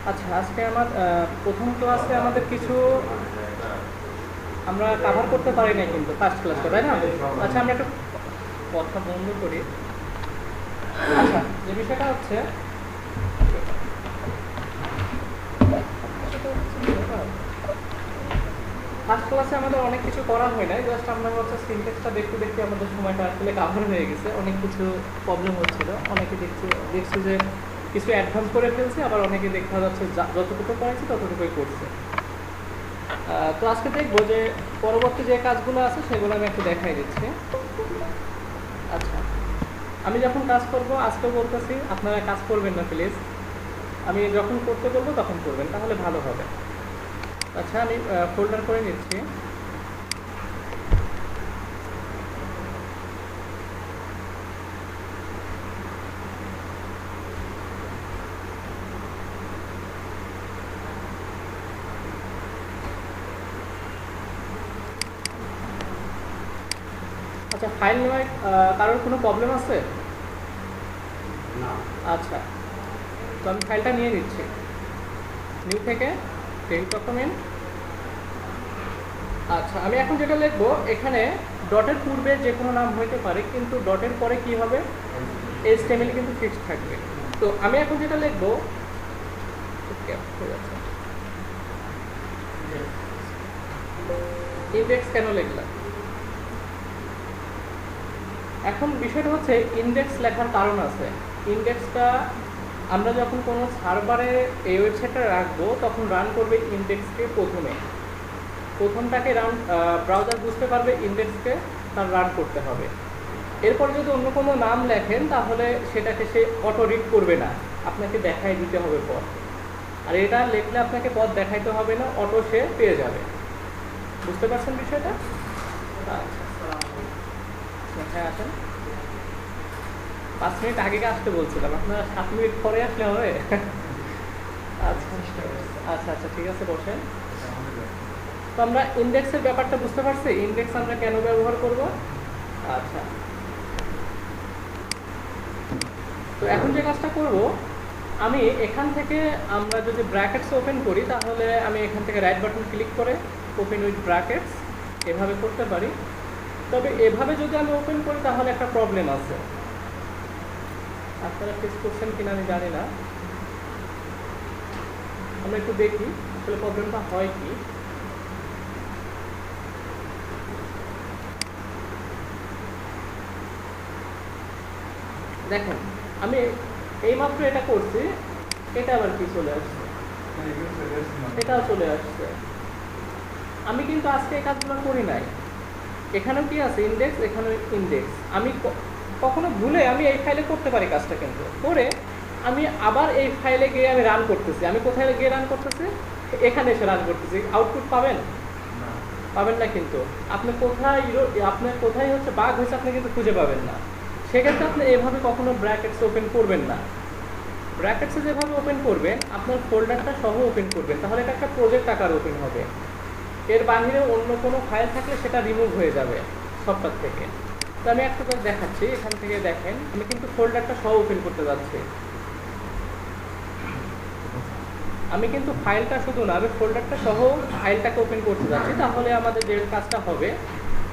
আচ্ছা, আজকে আমার প্রথম ক্লাসে আমাদের কিছু আমরা কাভার করতে পারি নাই কিন্তু ফার্স্ট ক্লাসটা, তাই না? আচ্ছা, আমরা একটু কথা বন্ধ করি। আচ্ছা, যে বিষয়টা হচ্ছে ফার্স্ট ক্লাসে আমাদের অনেক কিছু করা হয় নাই, জাস্ট আমরা হচ্ছে সিনটেক্সটা দেখতে দেখতে আমাদের সময়টা আসলে কাভার হয়ে গেছে। অনেক কিছু প্রবলেম হচ্ছিল, অনেকে দেখছি যে কিছু অ্যাডভান্স করে ফেলছে, আবার অনেকে দেখা যাচ্ছে যতটুকু করেছে ততটুকুই করছে। তো আজকে দেখবো যে পরবর্তী যে কাজগুলো আছে সেগুলো আমি একটু দেখাই দিচ্ছি। আচ্ছা, আমি যখন কাজ করব আজকেও বলতেছি আপনারা কাজ করবেন না প্লিজ, আমি যখন করতে বলবো তখন করবেন, তাহলে ভালো হবে। আচ্ছা, আমি ফোল্ডার করে নিচ্ছি। আচ্ছা, ফাইল নেওয়ায় কারোর কোনো প্রবলেম আছে? না। আচ্ছা, তো আমি ফাইলটা নিয়ে নিচ্ছি। নিউ থেকে টেক্সট ডকুমেন্ট। আচ্ছা, আমি এখন যেটা লিখবো, এখানে ডটের পূর্বে যে কোনো নাম হইতে পারে, কিন্তু ডটের পরে কি হবে, HTML কিন্তু ফিক্সড থাকবে। তো আমি এখন যেটা লিখবো, ইন্ডেক্স কেন লিখলাম? এখন বিষয়টা হচ্ছে ইন্ডেক্স লেখার কারণ আছে। ইন্ডেক্সটা আমরা যখন কোনো সার্ভারে এই ওয়েবসাইটটা রাখবো তখন রান করবে ইন্ডেক্সকে প্রথমটাকে ব্রাউজার বুঝতে পারবে ইন্ডেক্সকে তার রান করতে হবে। এরপর যদি অন্য কোনো নাম লেখেন তাহলে সেটাকে সে অটো রিড করবে না, আপনাকে দেখাই দিতে হবে পথ। আর এটা লিখলে আপনাকে পথ দেখাইতে হবে না, অটো সে পেয়ে যাবে। বুঝতে পারছেন বিষয়টা? আচ্ছা, হ্যাঁ আসেন। 5 মিনিট আগে আসতে বলছিলাম, আপনারা 7 মিনিট পরে আসলে হবে? আচ্ছা আচ্ছা আচ্ছা, ঠিক আছে, বসেন। তো আমরা ইন্ডেক্সের ব্যাপারটা বুঝতে পারছি, ইন্ডেক্স আমরা কেন ব্যবহার করব। আচ্ছা, তো এখন যে কাজটা করব, আমি এখান থেকে আমরা যদি ব্র্যাকেটস ওপেন করি তাহলে আমি এখান থেকে রাইট বাটন ক্লিক করে ওপেন উইথ ব্র্যাকেটস এভাবে করতে পারি। তবে এভাবে যদি আমি ওপেন করি তাহলে একটা প্রবলেম আছে, আপনারা ফেস করছেন কিনা আমি জানি না। আমরা একটু দেখি আসলে প্রবলেমটা হয় কি। দেখেন, আমি এইমাত্র এটা করছি, এটা আবার কি চলে আসছে, এটাও চলে আসছে। আমি কিন্তু আজকে এই কাজগুলো করি নাই। এখানেও কি আছে, ইন্ডেক্স, এখানেও ইন্ডেক্স। আমি কখনো ভুলে আমি এই ফাইলে করতে পারি কাজটা, কিন্তু করে আমি আবার এই ফাইলে গিয়ে আমি রান করতেছি। আমি কোথায় গিয়ে রান করতেছি, এখানে এসে রান করতেছি। আউটপুট পাবেন পাবেন না, কিন্তু আপনি কোথায় হচ্ছে বাগ হয়েছে আপনি কিন্তু খুঁজে পাবেন না। সেক্ষেত্রে আপনি এভাবে কখনো ব্র্যাকেটস ওপেন করবেন না। ব্র্যাকেটসে যেভাবে ওপেন করবেন, আপনার ফোল্ডারটা সহ ওপেন করবেন, তাহলে এটা একটা প্রজেক্ট আকার ওপেন হবে। এর বাহিরে অন্য কোনো ফাইল থাকলে সেটা রিমুভ হয়ে যাবে সফটওয়্যার থেকে। তো আমি একটা করে দেখাচ্ছি, এখান থেকে দেখেন আমি কিন্তু ফোল্ডারটা সহ ওপেন করতে যাচ্ছি। আমি কিন্তু ফাইলটা শুধু না, আমি ফোল্ডারটা সহ ফাইলটাকে ওপেন করতে যাচ্ছি। তাহলে আমাদের যে কাজটা হবে,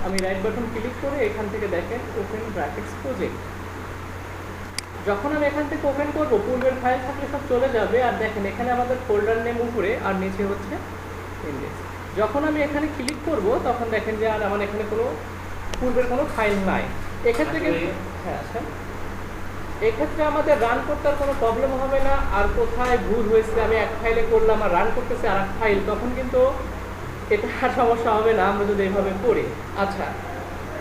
আমি রাইট বাটন ক্লিক করে এখান থেকে দেখেন ওপেন ব্র্যাকেটস প্রজেক্ট। যখন আমি এখান থেকে ওপেন করবো, পূর্বের ফাইল থাকলে সব চলে যাবে। আর দেখেন এখানে আমাদের ফোল্ডার নেম উপরে আর নিচে হচ্ছে ইন্ডেক্স। যখন আমি এখানে ক্লিক করব তখন দেখেন যে আর আমার এখানে কোনো পূর্বের কোনো ফাইল নাই। এক্ষেত্রে কিন্তু হ্যাঁ আচ্ছা, এক্ষেত্রে আমাদের রান করতে আর কোনো প্রবলেম হবে না। আর কোথায় ভুল হয়েছে, আমি এক ফাইলে করলাম আর রান করতেছি আর এক ফাইল, তখন কিন্তু এটা আর সমস্যা হবে না আমরা যদি এইভাবে করি। আচ্ছা,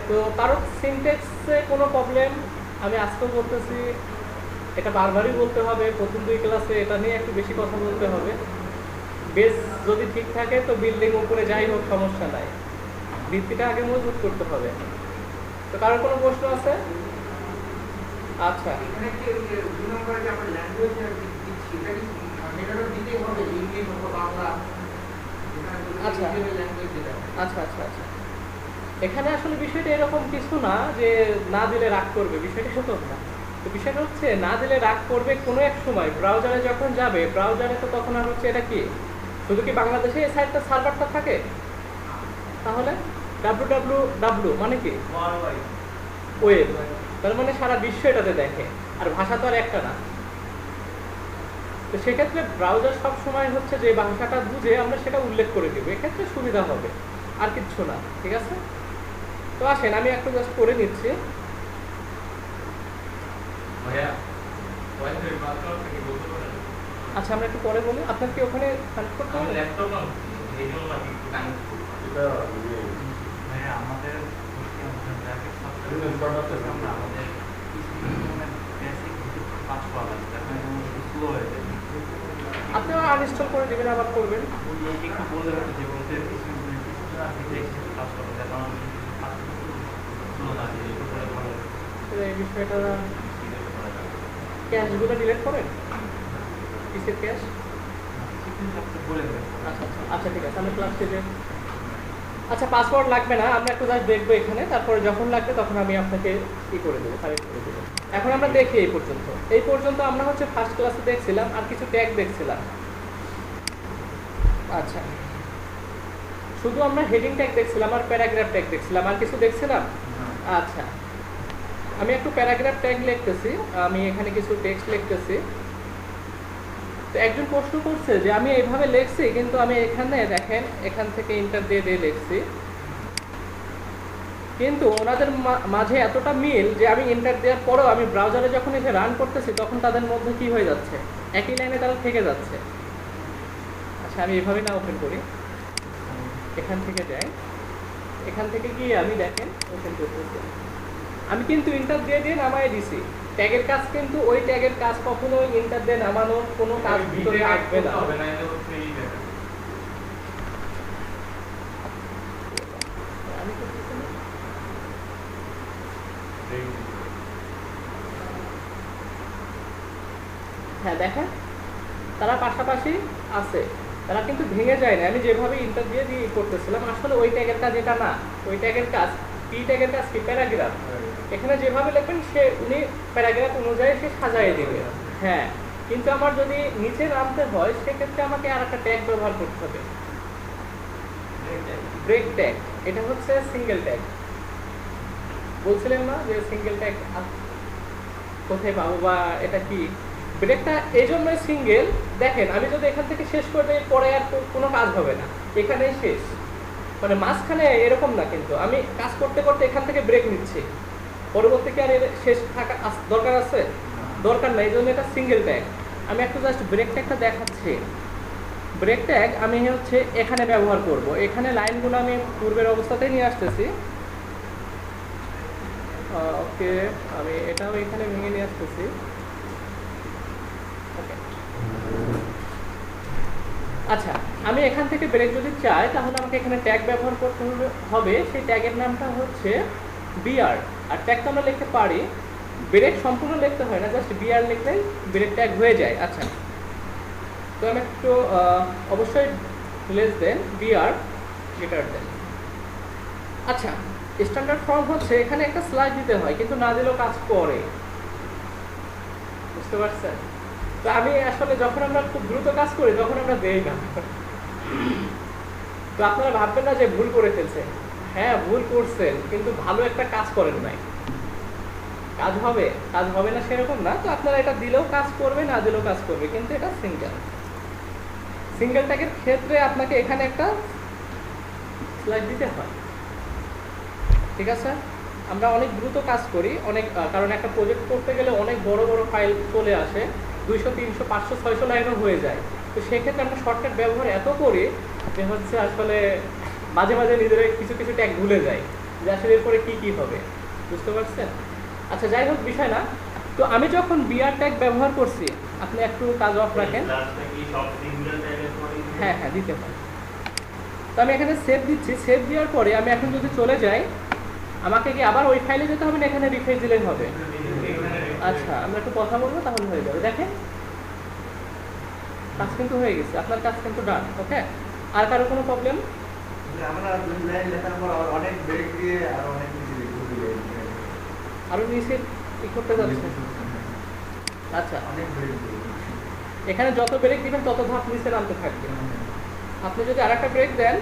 তো কারো সিনট্যাক্সে কোনো প্রবলেম, আমি আজকেও বলতেছি, এটা বারবারই বলতে হবে, প্রথম 2 ক্লাসে এটা নিয়ে একটু বেশি কথা বলতে হবে। বেস যদি ঠিক থাকে তো বিল্ডিং উপরে যাই হোক সমস্যা নাই, ভিত্তিটা আগে মজবুত করতে হবে। তো কারোর কোনো প্রশ্ন আছে? আচ্ছা, আচ্ছা আচ্ছা আচ্ছা আচ্ছা, এখানে আসলে বিষয়টা এরকম কিছু না যে না দিলে রাগ করবে, বিষয়টা তো না। তো বিষয়টা হচ্ছে না দিলে রাগ করবে কোনো এক সময়, ব্রাউজারে যখন যাবে, ব্রাউজারে তো তখন আর হচ্ছে এটা কি শুধু কি বাংলাদেশে এই সাইটটা সার্ভারটা থাকে? তাহলে www মানে কি ওয়েব, তার মানে সারা বিশ্ব এটাতে দেখে, আর ভাষা তো আর একটা না। তো সেক্ষেত্রে ব্রাউজার সব সময় হচ্ছে যে ভাষাটা বুঝে আমরা সেটা উল্লেখ করে দেবো, এক্ষেত্রে সুবিধা হবে, আর কিচ্ছু না। ঠিক আছে, তো আসেন আমি একটু জাস্ট করে নিচ্ছি। আচ্ছা আমরা একটু পরে বলি, আপনার কি ওখানে কানেক্ট করতে হবে? আপনি আনইনস্টল করে দেবেন, আবার করবেন। এই বিষয়টা ক্যাশগুলো ডিলিট করেন, কিসের ক্যাশ? আচ্ছা আচ্ছা আচ্ছা ঠিক আছে, আমি ক্লাস শেষে আচ্ছা পাসওয়ার্ড লাগবে না, আমরা একটু জাস্ট দেখবো এখানে, তারপরে যখন লাগবে তখন আমি আপনাকে ই করে দেবো, কারেক্ট করে দেবো। এখন আমরা দেখি এই পর্যন্ত আমরা হচ্ছে ফার্স্ট ক্লাসে দেখছিলাম আর কিছু ট্যাগ দেখছিলাম। আচ্ছা শুধু আমরা হেডিং ট্যাগ দেখছিলাম আর প্যারাগ্রাফ ট্যাগ দেখছিলাম, আর কিছু দেখছিলাম? আচ্ছা আমি একটু প্যারাগ্রাফ ট্যাগ লিখতেছি, আমি এখানে কিছু টেক্সট লিখতেছি। তো একজন প্রশ্ন করছে যে আমি এইভাবে লিখছি, কিন্তু আমি এখানে দেখেন এখান থেকে ইন্টার দিয়ে লিখছি, কিন্তু ওনাদের মাঝে এতটা মিল যে আমি ইন্টার দেওয়ার পরেও আমি ব্রাউজারে যখন এসে রান করতেছি তখন তাদের মধ্যে কি হয়ে যাচ্ছে, একই লাইনে তারা থেকে যাচ্ছে। আচ্ছা আমি এভাবে না ওপেন করি, এখান থেকে যাই, এখান থেকে গিয়ে আমি দেখেন ওপেন করতেছি, আমি কিন্তু ইন্টার দিয়ে নামাই দিছি। ট্যাগের কাজ কিন্তু ওই ট্যাগের কাজ কখনো ইন্টার দিয়ে নামানোর কোনো কাজ ভিতরে আসবে না। হ্যাঁ দেখেন তারা পাশাপাশি আছে, তারা কিন্তু ভেঙে যায় না। আমি যেভাবে ইন্টার দিয়ে করতেছিলাম আসলে ওই ট্যাগের কাজ এটা না, ওই ট্যাগের কাজ পি ট্যাগের কাজ কি প্যারাগ্রাফ, এখানে যেভাবে লিখবেন সে উনি প্যারাগ্রাফ অনুযায়ী সে সাজাই দেবে। হ্যাঁ কিন্তু আমার যদি নিচে নামতে হয় সেক্ষেত্রে আমাকে আর একটা ট্যাগ ব্যবহার করতে হবে, ব্রেক ট্যাগ। এটা হচ্ছে সিঙ্গেল ট্যাগ, বলছিলেন না যে সিঙ্গেল ট্যাগ কোথায় পাবো বা এটা কি। ব্রেকটা এই জন্যই সিঙ্গেল, দেখেন আমি যদি এখান থেকে শেষ করে দিই পরে আর কোনো কাজ হবে না, এখানেই শেষ, মানে মাঝখানে এরকম না, কিন্তু আমি কাজ করতে করতে এখান থেকে ব্রেক নিচ্ছি, পরবর্তী কি আর এর শেষ থাকা দরকার আছে? দরকার নাই, এই জন্য এটা সিঙ্গেল ট্যাগ। আমি একটু জাস্ট ব্রেক ট্যাগটা দেখাচ্ছি। ব্রেক ট্যাগ আমি হচ্ছে এখানে ব্যবহার করব, এখানে লাইনগুলো আমি পূর্বের অবস্থাতেই নিয়ে আসতেছি। ওকে আমি এটাও এখানে ভেঙে নিয়ে আসতেছি। ওকে আচ্ছা আমি এখান থেকে ব্রেক যদি চাই তাহলে আমাকে এখানে ট্যাগ ব্যবহার করতে হবে, সেই ট্যাগের নামটা হচ্ছে বিআর। আর ট্যাগটা আমরা লিখতে পারি, ব্রেক সম্পূর্ণ লিখতে হয় না, জাস্ট বিআর লিখলেই ব্রেক ট্যাগ হয়ে যায়। আচ্ছা তো আমি একটু অবশ্যই less than BR greater than. আচ্ছা স্ট্যান্ডার্ড ফর্ম হচ্ছে এখানে একটা স্ল্যাশ দিতে হয়, কিন্তু না দিলেও কাজ করে, বুঝতে পারছেন? তো আমি আসলে যখন আমরা খুব দ্রুত কাজ করি তখন আমরা দেই না। তো আপনারা ভাববেন না যে ভুল করে ফেলছেন, হ্যাঁ ভুল করছেন কিন্তু ভালো একটা কাজ করেন নাই, কাজ হবে না সেরকম না। তো আপনারা এটা দিলেও কাজ করবে, না দিলেও কাজ করবে, কিন্তু এটা সিঙ্গেল ট্যাগের ক্ষেত্রে আপনাকে এখানে একটা স্লাইড দিতে হয়। ঠিক আছে, আমরা অনেক দ্রুত কাজ করি, অনেক কারণ একটা প্রজেক্ট করতে গেলে অনেক বড় বড় ফাইল চলে আসে, 200 300 500 600 লাইনও হয়ে যায়। তো সেক্ষেত্রে আমরা শর্টকাট ব্যবহার এত করি যে হচ্ছে আসলে মাঝে মাঝে নিজেরা কিছু কিছু ট্যাগ ভুলে যায় যে আসলে এরপরে কি হবে, বুঝতে পারছেন? আচ্ছা যাই হোক বিষয় না। তো আমি যখন বিআর ট্যাগ ব্যবহার করছি, আপনি একটু কাজ অফ রাখেন। হ্যাঁ হ্যাঁ দিতে হয়। তো আমি এখানে সেভ দিচ্ছি, সেভ দেওয়ার পরে আমি এখন যদি চলে যাই আমাকে কি আবার ওই ফাইলে যেতে হবে না এখানে রিফ্রেশ দিলেই হবে? আচ্ছা আমরা একটু কথা বলবো তাহলে হয়ে যাবে। দেখেন কাজ কিন্তু হয়ে গেছে, আপনার কাজ কিন্তু ডান। ওকে আর কারো কোনো প্রবলেম? আরো নিচে কি করতে যাচ্ছে? আচ্ছা, এখানে যত ব্রেক দিবেন তত ধাপ নিচে নামতে থাকবে। আপনি যদি আরেকটা ব্রেক দেন,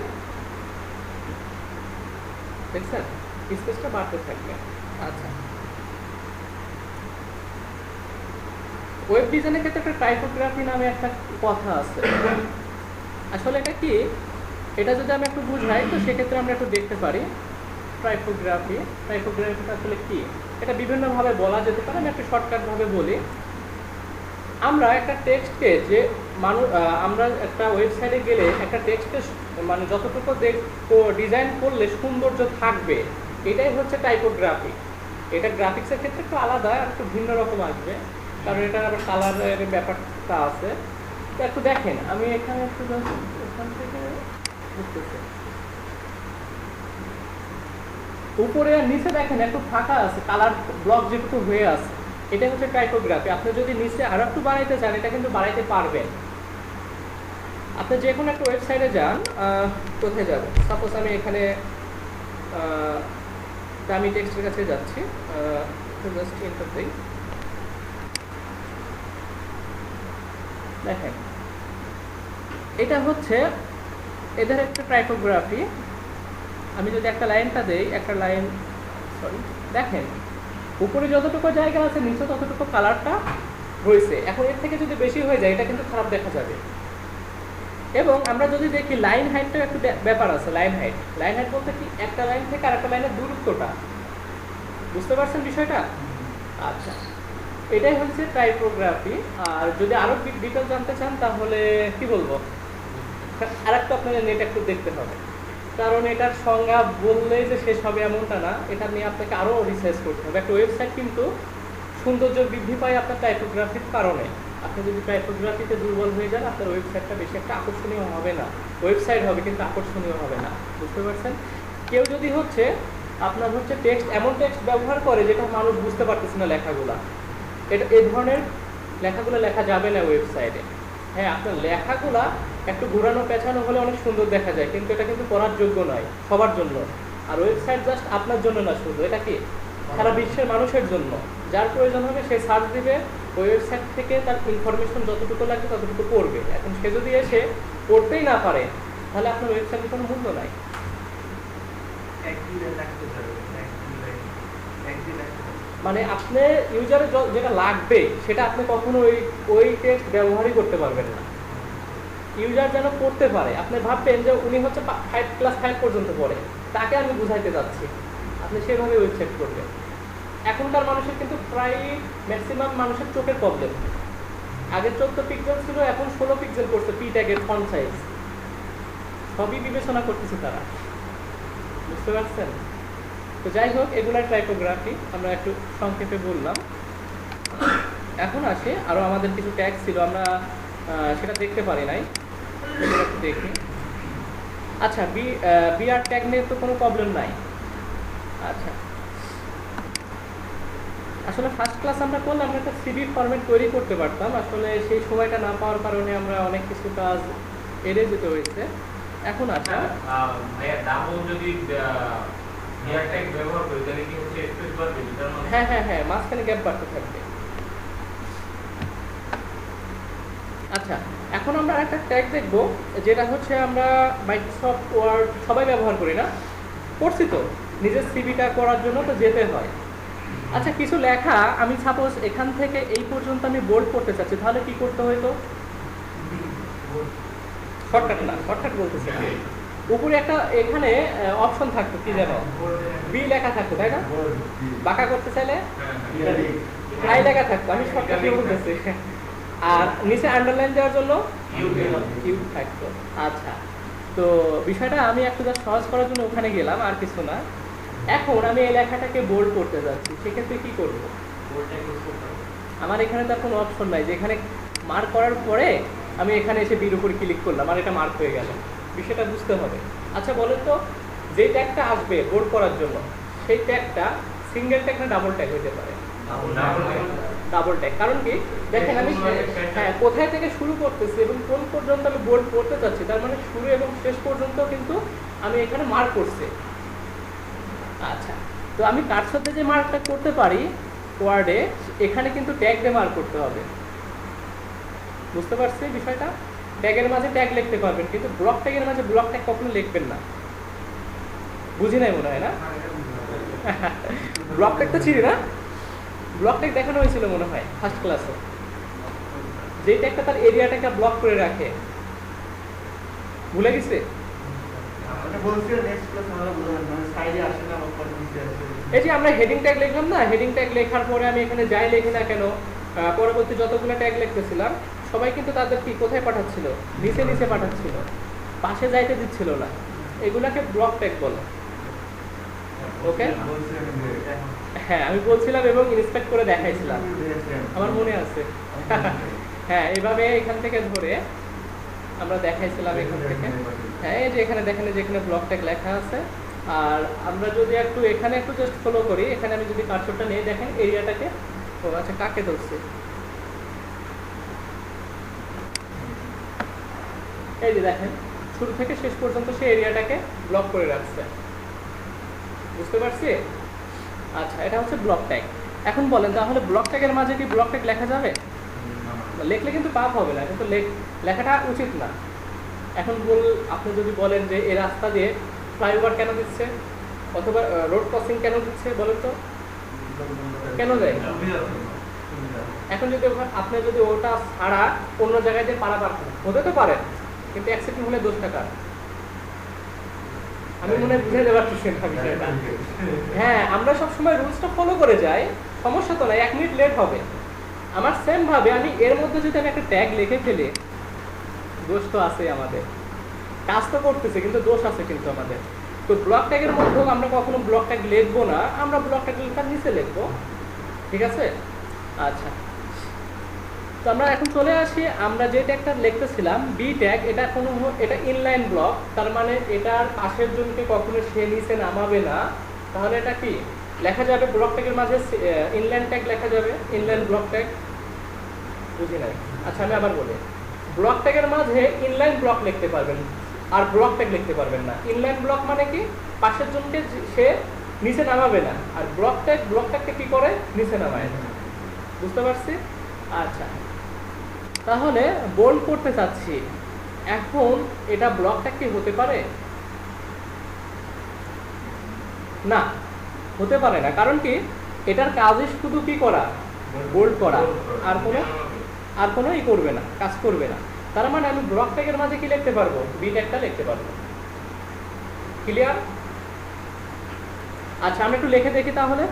দেখছেন স্পেসটা বাড়তে থাকবে। আচ্ছা, ওয়েব ডিজাইনের ক্ষেত্রে একটা টাইপোগ্রাফি নামে একটা কথা আছে। আসলে এটা কি, এটা যদি আমি একটু বুঝাই তো সেক্ষেত্রে আমরা একটু দেখতে পারি। টাইপোগ্রাফিটা আসলে কি, এটা বিভিন্নভাবে বলা যেতে পারে। আমি একটা শর্টকাটভাবে বলি। আমরা একটা টেক্সটকে যে আমরা একটা ওয়েবসাইটে গেলে একটা টেক্সটকে মানে যতটুকু ডিজাইন করলে সৌন্দর্য থাকবে, এটাই হচ্ছে টাইপোগ্রাফি। এটা গ্রাফিক্সের ক্ষেত্রে একটু আলাদা, আর একটু ভিন্ন রকম আসবে, কারণ এটা আবার কালারের ব্যাপারটা আছে। তো একটু দেখেন, আমি এখানে একটু এখান থেকে বুঝতেছি, উপরে আর নিচে দেখেন একটু ফাঁকা আছে, কালার ব্লক যেটুকু হয়ে আছে, এটা হচ্ছে টাইপোগ্রাফি। আপনি যদি নিচে আরো একটু বাড়াইতে চান, এটা কিন্তু বাড়াইতে পারবেন। আপনি যে কোনো একটা ওয়েবসাইটে যান, কোথায় যাবেন, সাপোজ আমি এখানে দামি টেক্সটের কাছে যাচ্ছি, জাস্ট এন্টার দেই। দেখেন, এটা হচ্ছে এদের একটা টাইপোগ্রাফি। আমি যদি একটা লাইনটা দেই, একটা লাইন, সরি, দেখেন উপরে যতটুকু জায়গা আছে নিচে ততটুকু কালারটা হয়েছে। এখন এর থেকে যদি বেশি হয়ে যায়, এটা কিন্তু খারাপ দেখা যাবে। এবং আমরা যদি দেখি লাইন হাইটটাও একটু ব্যাপার আছে। লাইন হাইট বলতে কি, একটা লাইন থেকে আরেকটা লাইনের দূরত্বটা, বুঝতে পারছেন বিষয়টা? আচ্ছা, এটাই হচ্ছে টাইপোগ্রাফি। আর যদি আরো ডিটেল জানতে চান তাহলে কি বলবো, আরেকটু আপনাদের নেট একটু দেখতে হবে, কারণ এটার সংজ্ঞা বললেই যে শেষ হবে এমনটা না। এটা নিয়ে আপনাকে আরো রিসার্চ করতে হবে। একটা ওয়েবসাইট কিন্তু সৌন্দর্য বৃদ্ধি পায় আপনার টাইপোগ্রাফির কারণে। আপনি যদি টাইপোগ্রাফিতে দুর্বল হয়ে যান, আপনার ওয়েবসাইটটা বেশি একটা আকর্ষণীয় হবে না। ওয়েবসাইট হবে কিন্তু আকর্ষণীয় হবে না, বুঝতে পারছেন? কেউ যদি হচ্ছে আপনার হচ্ছে এমন টেক্সট ব্যবহার করে যেটা মানুষ বুঝতে পারতেছে না, লেখাগুলা, এই ধরনের লেখাগুলো লেখা যাবে না ওয়েবসাইটে। হ্যাঁ, আপনার লেখাগুলা একটু ঘোরানো পেছানো হলে অনেক সুন্দর দেখা যায়, কিন্তু এটা কিন্তু পড়ার যোগ্য নয় সবার জন্য। আর ওয়েবসাইট জাস্ট আপনার জন্য না শুধু, এটা কি সারা বিশ্বের মানুষের জন্য। যার প্রয়োজন হবে সে সার্চ দিবে, ওই ওয়েবসাইট থেকে তার ইনফরমেশন যতটুকু লাগবে ততটুকু পড়বে। এখন সে যদি এসে পড়তেই না পারে, তাহলে আপনার ওয়েবসাইটের কোনো মূল্য নাই। মানে আপনি ইউজারের যেটা লাগবে সেটা আপনি কখনো ওই টেক্সট ব্যবহারই করতে পারবেন না। ইউজার যেন পড়তে পারে, আপনি ভাববেন যে উনি হচ্ছে 5 পর্যন্ত পড়ে, তাকে আমি বুঝাইতে যাচ্ছি, আপনি সেভাবে ওয়েবসাইট করবেন। এখনকার মানুষের কিন্তু প্রায় ম্যাক্সিমাম মানুষের চোখের প্রবলেম। আগে 14 পিক্সেল ছিল, এখন 16 পিক্সেল করছে পি ট্যাগের ফন্ট সাইজ। সবই বিবেচনা করতেছে তারা, বুঝতে পারছেন? তো যাই হোক, এগুলার টাইপোগ্রাফি আমরা একটু সংক্ষেপে বললাম। এখন আসে আরও আমাদের কিছু ট্যাগ ছিল, আমরা সেটা দেখতে পারি নাই, এগুলো একটু দেখি। আচ্ছা, বিআর ট্যাগ নিয়ে তো কোনো প্রবলেম নাই। আচ্ছা, আসলে ফার্স্ট ক্লাস আমরা করলে আমরা একটা সিভি ফরম্যাট তৈরি করতে পারতাম, আসলে সেই সময়টা না পাওয়ার কারণে আমরা অনেক কিছু কাজ এড়িয়ে যেতে হয়েছে। এখন আচ্ছা, হ্যাঁ হ্যাঁ হ্যাঁ, মাঝখানে গ্যাপ বাড়তে থাকবে। আচ্ছা, এখন আমরা একটা ট্যাগ দেখব, যেটা হচ্ছে আমরা মাইক্রোসফট ওয়ার্ড সবাই ব্যবহার করি না, করছি তো, নিজের সিভিটা করার জন্য তো যেতে হয়। আচ্ছা, কিছু লেখা আমি সাপোজ এখান থেকে এই পর্যন্ত আমি বোল্ড করতে চাচ্ছি, তাহলে কি করতে হইতো? শর্টকাট বলতেছে, উপরে একটা এখানে অপশন থাকতো, কি যেন বি লেখা থাকতো, তাই না? বাঁকা করতে চাইলে আই লেখা থাকতো, আমি শর্টকাট বলতেছি। আর নিচে আন্ডারলাইন দেওয়ার জন্য ইউ থাকতো। আচ্ছা, তো বিষয়টা আমি একটু জাস্ট সহজ করার জন্য ওখানে গেলাম, আর কিছু না। এখন আমি এই লেখাটাকে বোল্ড করতে যাচ্ছি, সেক্ষেত্রে কি করবো? আমার এখানে তো কোনো অপশন নাই যে এখানে মার্ক করার পরে আমি এখানে এসে বির উপর ক্লিক করলাম আর এটা মার্ক হয়ে গেল। বিষয়টা বুঝতে হবে। আচ্ছা বলেন তো, যে ট্যাগটা আসবে বোল্ড করার জন্য, সেই ট্যাগটা সিঙ্গেল ট্যাগ না ডাবল ট্যাগ হতে পারে? Double tag. কারণ কি, দেখেন আমি হ্যাঁ কোথায় থেকে শুরু করতেছি এবং কোন পর্যন্ত আমি বোল্ড করতে চাচ্ছি, তার মানে শুরু এবং শেষ পর্যন্ত কিন্তু আমি এখানে মার্ক করছি। আচ্ছা, তো আমি কার্সরতে যে মার্কটা করতে পারি ওয়ার্ডে এখানে কিন্তু ট্যাগ দিয়ে মার্ক করতে হবে। বুঝতে পারছি বিষয়টা? ট্যাগের মাঝে ট্যাগ লিখতে পারবেন, কিন্তু ব্লক ট্যাগের মাঝে ব্লক ট্যাগ কখনো লিখবেন না। বুঝি নাই মনে হয় না? ব্লক ট্যাগ তো চিনি না, ব্লক ট্যাগ দেখানো হয়েছিল মনে হয় ফার্স্ট ক্লাসে, যে ট্যাগটা তার এরিয়াটাকে ব্লক করে রাখে। ভুলে গেছে? এই যে আমরা হেডিং ট্যাগ লিখলাম না, হেডিং ট্যাগ লেখার পরে আমি এখানে যাই লিখি না কেন, পরবর্তী যতগুলো ট্যাগ লিখতেছিলাম সবাই কিন্তু তাদের কি কোথায় পাঠাচ্ছিল? নিচে নিচে পাঠাচ্ছিল, পাশে যাইতে দিচ্ছিল না। এগুলাকে ব্লক ট্যাগ বলে। ওকে, হ্যাঁ আমি বলছিলাম এবং ইন্সপেক্ট করে দেখাইছিলাম, আমার মনে আছে। হ্যাঁ, এভাবে এখান থেকে ধরে আমরা দেখাইছিলাম এখান থেকে। হ্যাঁ, এই যে এখানে দেখেন, যেখানে ব্লক ট্যাগ লেখা আছে। আর আমরা যদি একটু এখানে একটু জাস্ট ফলো করি, এখানে আমি যদি কার্সরটা নিয়ে দেখেন এরিয়াটাকে, ও আচ্ছা কাকে ধরছি, এই যে দেখেন শুরু থেকে শেষ পর্যন্ত সে এরিয়াটাকে ব্লক করে রাখছে। বুঝতে পারছি? আচ্ছা, এটা হচ্ছে ব্লক ট্যাগ। এখন বলেন তাহলে ব্লক ট্যাগের মাঝে কি ব্লক ট্যাগ লেখা যাবে? লেখলে কিন্তু পাপ হবে না, কিন্তু লেখাটা উচিত না। এখন আপনি যদি বলেন যে এই রাস্তা দিয়ে ফ্লাইওভার কেন দিচ্ছে, অথবা রোড ক্রসিং কেন দিচ্ছে, বলেন তো কেন দেয়? এখন যদি আপনি যদি ওটা ছাড়া অন্য জায়গায় দিয়ে পারাপার হতে তো পারেন, কিন্তু অ্যাক্সিডেন্ট হলে দোষ টাকা। আমি মনে হয় বুঝে দেওয়ার চেষ্টা বিষয়টা। হ্যাঁ, আমরা সবসময় রুলসটা ফলো করে যাই, সমস্যা তো নাই, 1 মিনিট লেট হবে। আমার সেম ভাবে আমি এর মধ্যে যদি আমি একটা ট্যাগ লিখে ফেলি, দোষ তো আছে আমাদের, কাজ তো করতেছে কিন্তু দোষ আছে কিন্তু আমাদের। তো ব্লক ট্যাগের মধ্যেও আমরা কখনো ব্লক ট্যাগ লিখবো না, আমরা ব্লক ট্যাগ লেখার নিচে লিখবো। ঠিক আছে? আচ্ছা, তো আমরা এখন চলে আসি, আমরা যে ট্যাগটা লিখতেছিলাম বি ট্যাগ, এটা ইনলাইন ব্লক, তার মানে এটার পাশের জনকে কখনো সে নিচে নামাবে না। তাহলে এটা কি লেখা যাবে? ব্লক ট্যাগের মাঝে ইনলাইন ট্যাগ লেখা যাবে, ইনলাইন ব্লক ট্যাগ। বুঝি নাই? আচ্ছা আমি আবার বলি, ব্লক ট্যাগের মাঝে ইনলাইন ব্লক লিখতে পারবেন আর ব্লক ট্যাগ লিখতে পারবেন না। ইনলাইন ব্লক মানে কি পাশের জনকে সে নিচে নামাবে না, আর ব্লক ট্যাগকে কি করে? নিচে নামায়। বুঝতে পারছি? আচ্ছা, তাহলে বোল্ড করতে চাচ্ছি, এখন এটা ব্লক ট্যাগ কি হতে পারে? না, হতে পারে না। কারণ কি, এটার কাজই শুধু কি করা? বোল্ড করা, আর কোনো ই করবে না, কাজ করবে না। তার মানে আমি ব্লক ট্যাগের মাঝে কি লিখতে পারবো? বি ট্যাগটা লিখতে পারবো। ক্লিয়ার? আচ্ছা, আমি একটু লিখে দেখি তাহলে।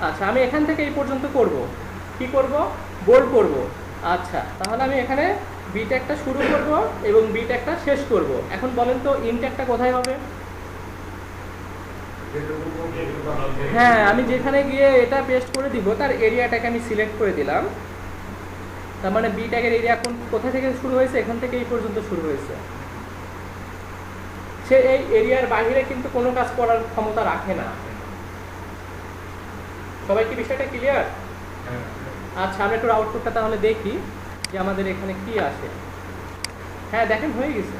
আচ্ছা, আমি এখান থেকে এই পর্যন্ত করব, কি করব? বোল্ড করব। আচ্ছা, তাহলে আমি এখানে বি ট্যাগটা শুরু করব এবং বি ট্যাগটা শেষ করব। এখন বলেন তো ইন ট্যাগটা কোথায় হবে? হ্যাঁ, আমি যেখানে গিয়ে এটা পেস্ট করে দিব তার এরিয়াটাকে আমি সিলেক্ট করে দিলাম। তার মানে বি ট্যাগের এরিয়া কোথা থেকে শুরু হয়েছে? এখান থেকে এই পর্যন্ত শুরু হয়েছে। সে এই এরিয়ার বাইরে কিন্তু কোনো কাজ করার ক্ষমতা রাখে না। সবাই কি বিষয়টা ক্লিয়ার? আচ্ছা, আমরা একটু আউটপুটটা তাহলে দেখি যে আমাদের এখানে কি আসে। হ্যাঁ, দেখেন হয়ে গেছে।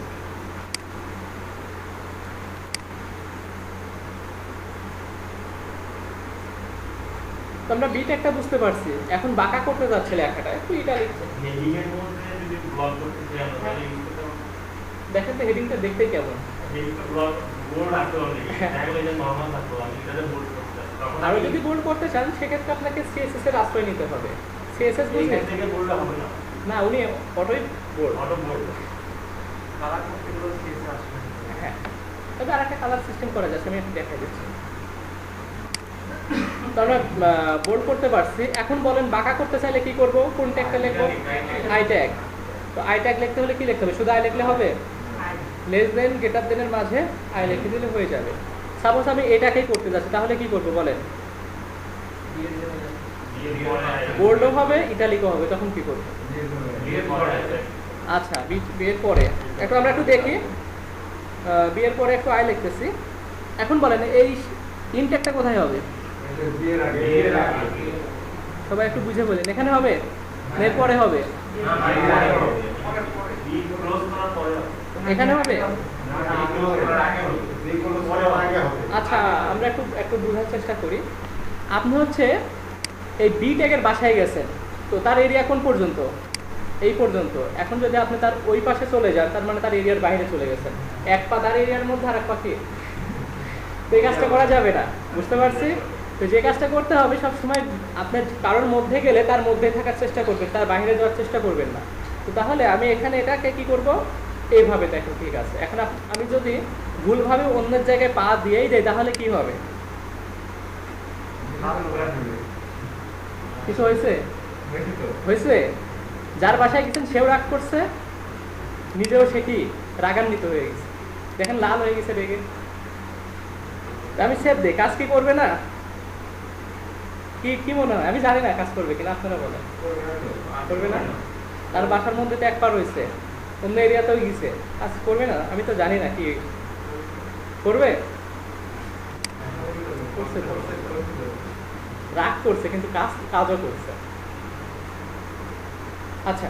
তো আমরা বি ট্যাগটা বুঝতে পারছি, এখন বাঁকা করতে যাচ্ছে লেখাটা, একটু এটা লিখছে। দেখেন তো হেডিংটা দেখতে কেমন। আরো যদি বোল্ড করতে চান সেক্ষেত্রে আপনাকে সিএসএস এর আশ্রয় নিতে হবে। সিএসএস বুঝলেন না? উনি অটোই বোল্ড। হ্যাঁ, তবে আর একটা কালার সিস্টেম করা যাচ্ছে, আমি একটু দেখাই দিচ্ছি। তো আমরা বোল্ড করতে পারছি। এখন বলেন বাঁকা করতে চাইলে কি করব? কোন ট্যাগটা লিখবো? I tag. তো আই ট্যাগ লিখতে হলে কি লিখতে হবে? শুধু আই লিখলে হবে? লেস দেন গ্রেটার দেনের মাঝে আই লিখে দিলে হয়ে যাবে। সাপোজ আমি এটাকেই করতে যাচ্ছি, তাহলে কি করবো বলেন? বোল্ডও হবে, ইটালিকও হবে, তখন কি করবো? আচ্ছা, বিয়ের পরে আমরা একটু দেখি, বিয়ের পরে একটু আই লিখতেছি। এখন বলেন এই ইন ট্যাগটা কোথায় হবে? সবাই একটু বুঝে বলেন, এখানে হবে? এর পরে হবে? এখানে হবে? আচ্ছা, আমরা একটু বোঝার চেষ্টা করি। আপনি হচ্ছে এই বি ট্যাগের বাসায় গেছেন, তো তার এরিয়া কোন পর্যন্ত? এই পর্যন্ত। এখন যদি আপনি তার ওই পাশে চলে যান, তার মানে তার এরিয়ার বাইরে চলে গেছেন। এক পা তার এরিয়ার মধ্যে আর এক পা কি, তো এই কাজটা করা যাবে না, বুঝতে পারছি? তো যে কাজটা করতে হবে সবসময়, আপনার কারোর মধ্যে গেলে তার মধ্যে থাকার চেষ্টা করবেন, তার বাইরে যাওয়ার চেষ্টা করবেন না। তো তাহলে আমি এখানে এটাকে কি করব, এইভাবে দেখো, ঠিক আছে। এখন আমি যদি ভুলভাবে অন্যের জায়গায় পা দিয়েই দেই তাহলে কি হবে? কিছু হয়েছে? হয়েছে? যার বাসায় গেছেন সেও রাগ করছে, নিজেও সে কি রাগান্বিত হয়ে গেছে, দেখেন লাল হয়ে গেছে রেগে। আমি সেভ দিই, কাজ কি করবে না? কি কি মনে হয়? আমি জানি না কাজ করবে কিনা, আপনারা বলেন। করবে না? তার বাসার মধ্যে তো এক পা রয়েছে, অন্য এরিয়াতেও গেছে, কাজ করবে না? আমি তো জানি না কি করবে। করছে তো, রাগ করছে কিন্তু কাজও করছে। আচ্ছা,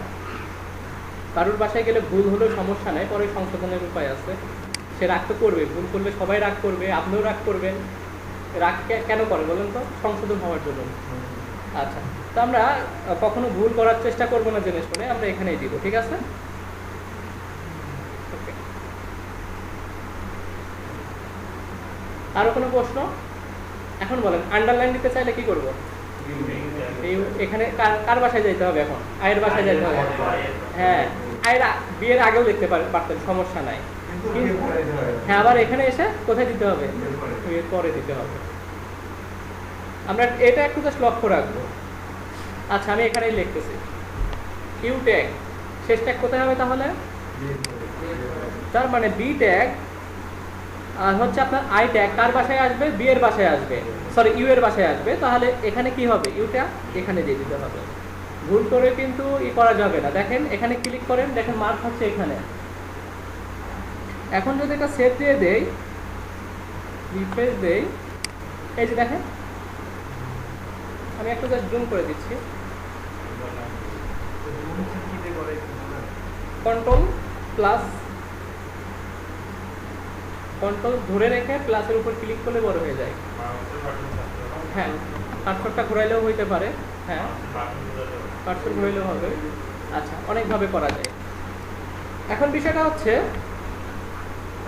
কারোর বাসায় গেলে ভুল হলেও সমস্যা নাই, পরে সংশোধনের উপায় আছে। সে রাগ তো করবে, ভুল করলে সবাই রাগ করবে, আপনিও রাগ করবেন। রাগ কেন করে বলেন তো? সংশোধন হওয়ার জন্য। আচ্ছা, তো আমরা কখনো ভুল করার চেষ্টা করবো না জেনে শুনে, আমরা এখানেই দিব, ঠিক আছে? ওকে, আরো কোনো প্রশ্ন? এখন বলেন, আন্ডারলাইন দিতে চাইলে কি করব? এখানে কার বাসায় যাইতে হবে? এখন আয়ের বাসায় যাইতে হবে। হ্যাঁ, আয়ের বিয়ের আগেও লিখতে পারতেন, সমস্যা নাই। হ্যাঁ, আবার এখানে এসে কোথায় দিতে হবে? বিয়ের পরে দিতে হবে। আমরা এটা একটু জাস্ট লক্ষ্য রাখবো। আচ্ছা, আমি এখানেই লিখতেছি ইউ ট্যাগ, শেষ ট্যাগ কোথায় হবে তাহলে? তার মানে বি ট্যাগ আর হচ্ছে আপনার আই ট্যাগ কার বাসায় আসবে? বি এর বাসায় আসবে, সরি ইউ এর বাসায় আসবে। তাহলে এখানে কি হবে? ইউটা এখানে দিয়ে দিতে হবে। ভুল করে কিন্তু করা যাবে না। দেখেন এখানে ক্লিক করেন, দেখেন মার্ক হচ্ছে এখানে। এখন যদি এটা সেভ দিয়ে দেই, রিফ্রেশ দেই, এই যে দেখেন, আমি একটু জাস্ট জুম করে দিচ্ছি। কন্ট্রোল প্লাস, কন্ট্রোল ধরে রেখে প্লাসের উপর ক্লিক করলে বড় হয়ে যায়। হ্যাঁ, কার্সরটা ঘোরাইলেও হইতে পারে। হ্যাঁ, কার্সর ঘোরাইলেও হবে। আচ্ছা, অনেকভাবে করা যায়। এখন বিষয়টা হচ্ছে,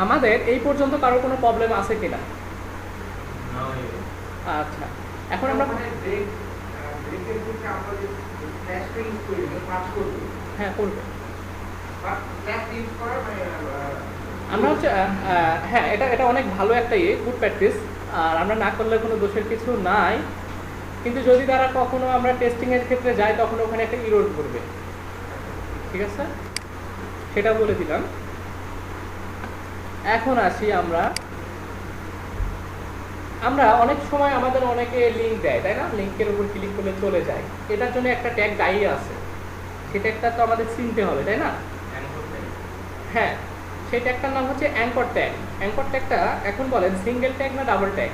আমাদের এই পর্যন্ত কারো কোনো প্রবলেম আছে কিনা? আচ্ছা, এখন আমরা হ্যাঁ করবো। আমরা হচ্ছে হ্যাঁ, এটা অনেক ভালো একটা গুড প্র্যাকটিস। আর আমরা না করলে কোনো দোষের কিছু নাই, কিন্তু যদি তারা কখনো আমরা টেস্টিংয়ের ক্ষেত্রে যাই তখন ওখানে একটা ইরোর করবে, ঠিক আছে? সেটা বলে দিলাম। এখন আসি আমরা অনেক সময় আমাদের অনেকে লিঙ্ক দেয়, তাই না? লিঙ্কের উপর ক্লিক করলে চলে যায়। এটার জন্য একটা ট্যাগ দায়ী আছে, সেটা একটা তো আমাদের চিনতে হবে, তাই না? হ্যাঁ, সেই ট্যাগটার নাম হচ্ছে অ্যাঙ্কর ট্যাগ। অ্যাঙ্কর ট্যাগটা এখন বলেন সিঙ্গেল ট্যাগ না ডাবল ট্যাগ?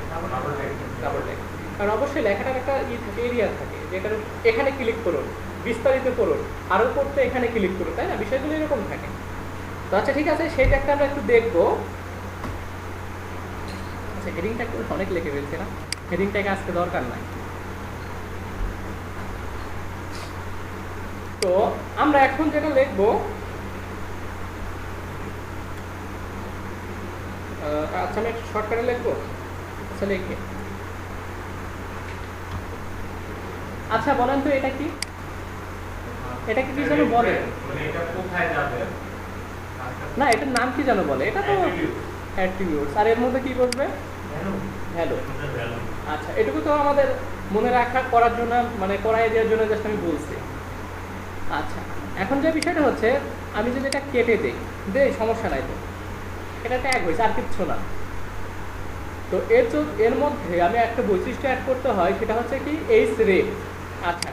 Double tag. কারণ অবশ্যই লেখাটার একটা থাকে, এরিয়া থাকে, যেটা এখানে ক্লিক করুন, বিস্তারিত করুন, আরও করতে এখানে ক্লিক করুন, তাই না? বিষয়গুলো এরকম থাকে। তো আচ্ছা, ঠিক আছে, সেই ট্যাগটা আমরা একটু দেখবো। আচ্ছা, হেডিং ট্যাগ অনেক লিখে ফেলছি না, হেডিং ট্যাগ আজকে দরকার নাই। তো আমরা এখন যেটা লিখবো, আচ্ছা আমি একটু শর্টকাটে লিখবো। আচ্ছা লিখি। আচ্ছা বলেন তো এটা কি? এটা কি যেন বলে? না, এটার নাম কি যেন বলে? এটা তো অ্যাট্রিবিউটস। আর এর মধ্যে কি বসবে? ভ্যালু। আচ্ছা, এটুকু তো আমাদের মনে রাখা করার জন্য, মানে করাই দেওয়ার জন্য জাস্ট আমি বলছি। আচ্ছা, এখন যে বিষয়টা হচ্ছে, আমি যদি এটা কেটে দেই সমস্যা নাই, তো এটা ট্যাগ হয়েছে, আর কিচ্ছু না। তো এর মধ্যে আমি একটা বৈশিষ্ট্য অ্যাড করতে হয়, সেটা হচ্ছে কি এইচ রেফ। আচ্ছা,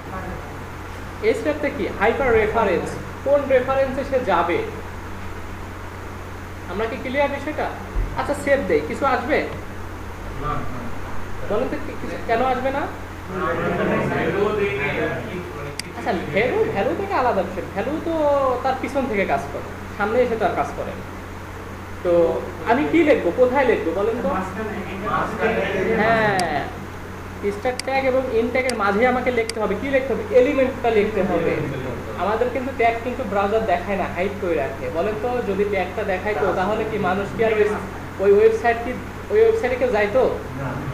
এইচ রেফটা কি? হাইপার রেফারেন্স, কোন রেফারেন্সে সে যাবে। আমরা কি ক্লিয়ার বিষয়টা? আচ্ছা, সেভ দেই, কিছু আসবে? বলেন তো কেন আসবে না? আচ্ছা, ভ্যালু থেকে আলাদা বিষয়। ভ্যালু তো তার পিছন থেকে কাজ করে, সামনে এসে তার কাজ করে। তো আমি কি লিখবো, কোথায় লিখবো বলেন তো? হ্যাঁ, স্টার্ট ট্যাগ এবং ইন ট্যাগের মাঝে আমাকে লিখতে হবে, কি লিখতে হবে, এলিমেন্টটা লিখতে হবে। আমাদের কিন্তু ট্যাগ কিন্তু ব্রাউজার দেখায় না, হাইড করে রাখে। বলেন তো যদি ট্যাগটা দেখায় তো তাহলে কি মানুষ কি আর ওই ওয়েবসাইটে কেউ যাইতো,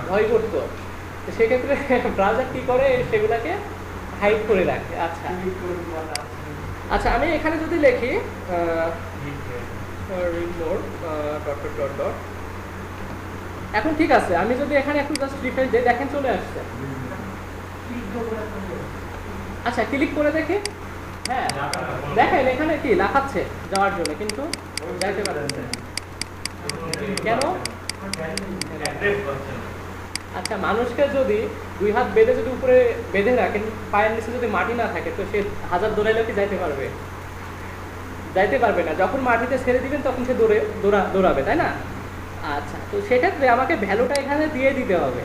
ভয় করতো? তো সেক্ষেত্রে ব্রাউজার কি করে, সেগুলোকে হাইড করে রাখে। আচ্ছা আচ্ছা, আমি এখানে যদি লিখি এখন ঠিক আছে, আমি যদি এখানে একটু জাস্ট রিফ্রেশ দিই, দেখেন চলে আসছে। আচ্ছা ক্লিক করে দেখি, হ্যাঁ দেখেন এখানে কি লাফাচ্ছে যাওয়ার জন্য, কিন্তু যাইতে পারছে না। কেন? আচ্ছা, মানুষকে যদি 2 হাত বেঁধে যদি উপরে বেঁধে রাখেন, পায়ের নিচে যদি মাটি না থাকে, তো সে 1000 দৌড়াইলেও কি যাইতে পারবে? যাইতে পারবে না। যখন মাটিতে ছেড়ে দিবেন তখন সে দৌড়াবে, তাই না? আচ্ছা, তো সেক্ষেত্রে আমাকে ভ্যালুটা এখানে দিয়ে দিতে হবে।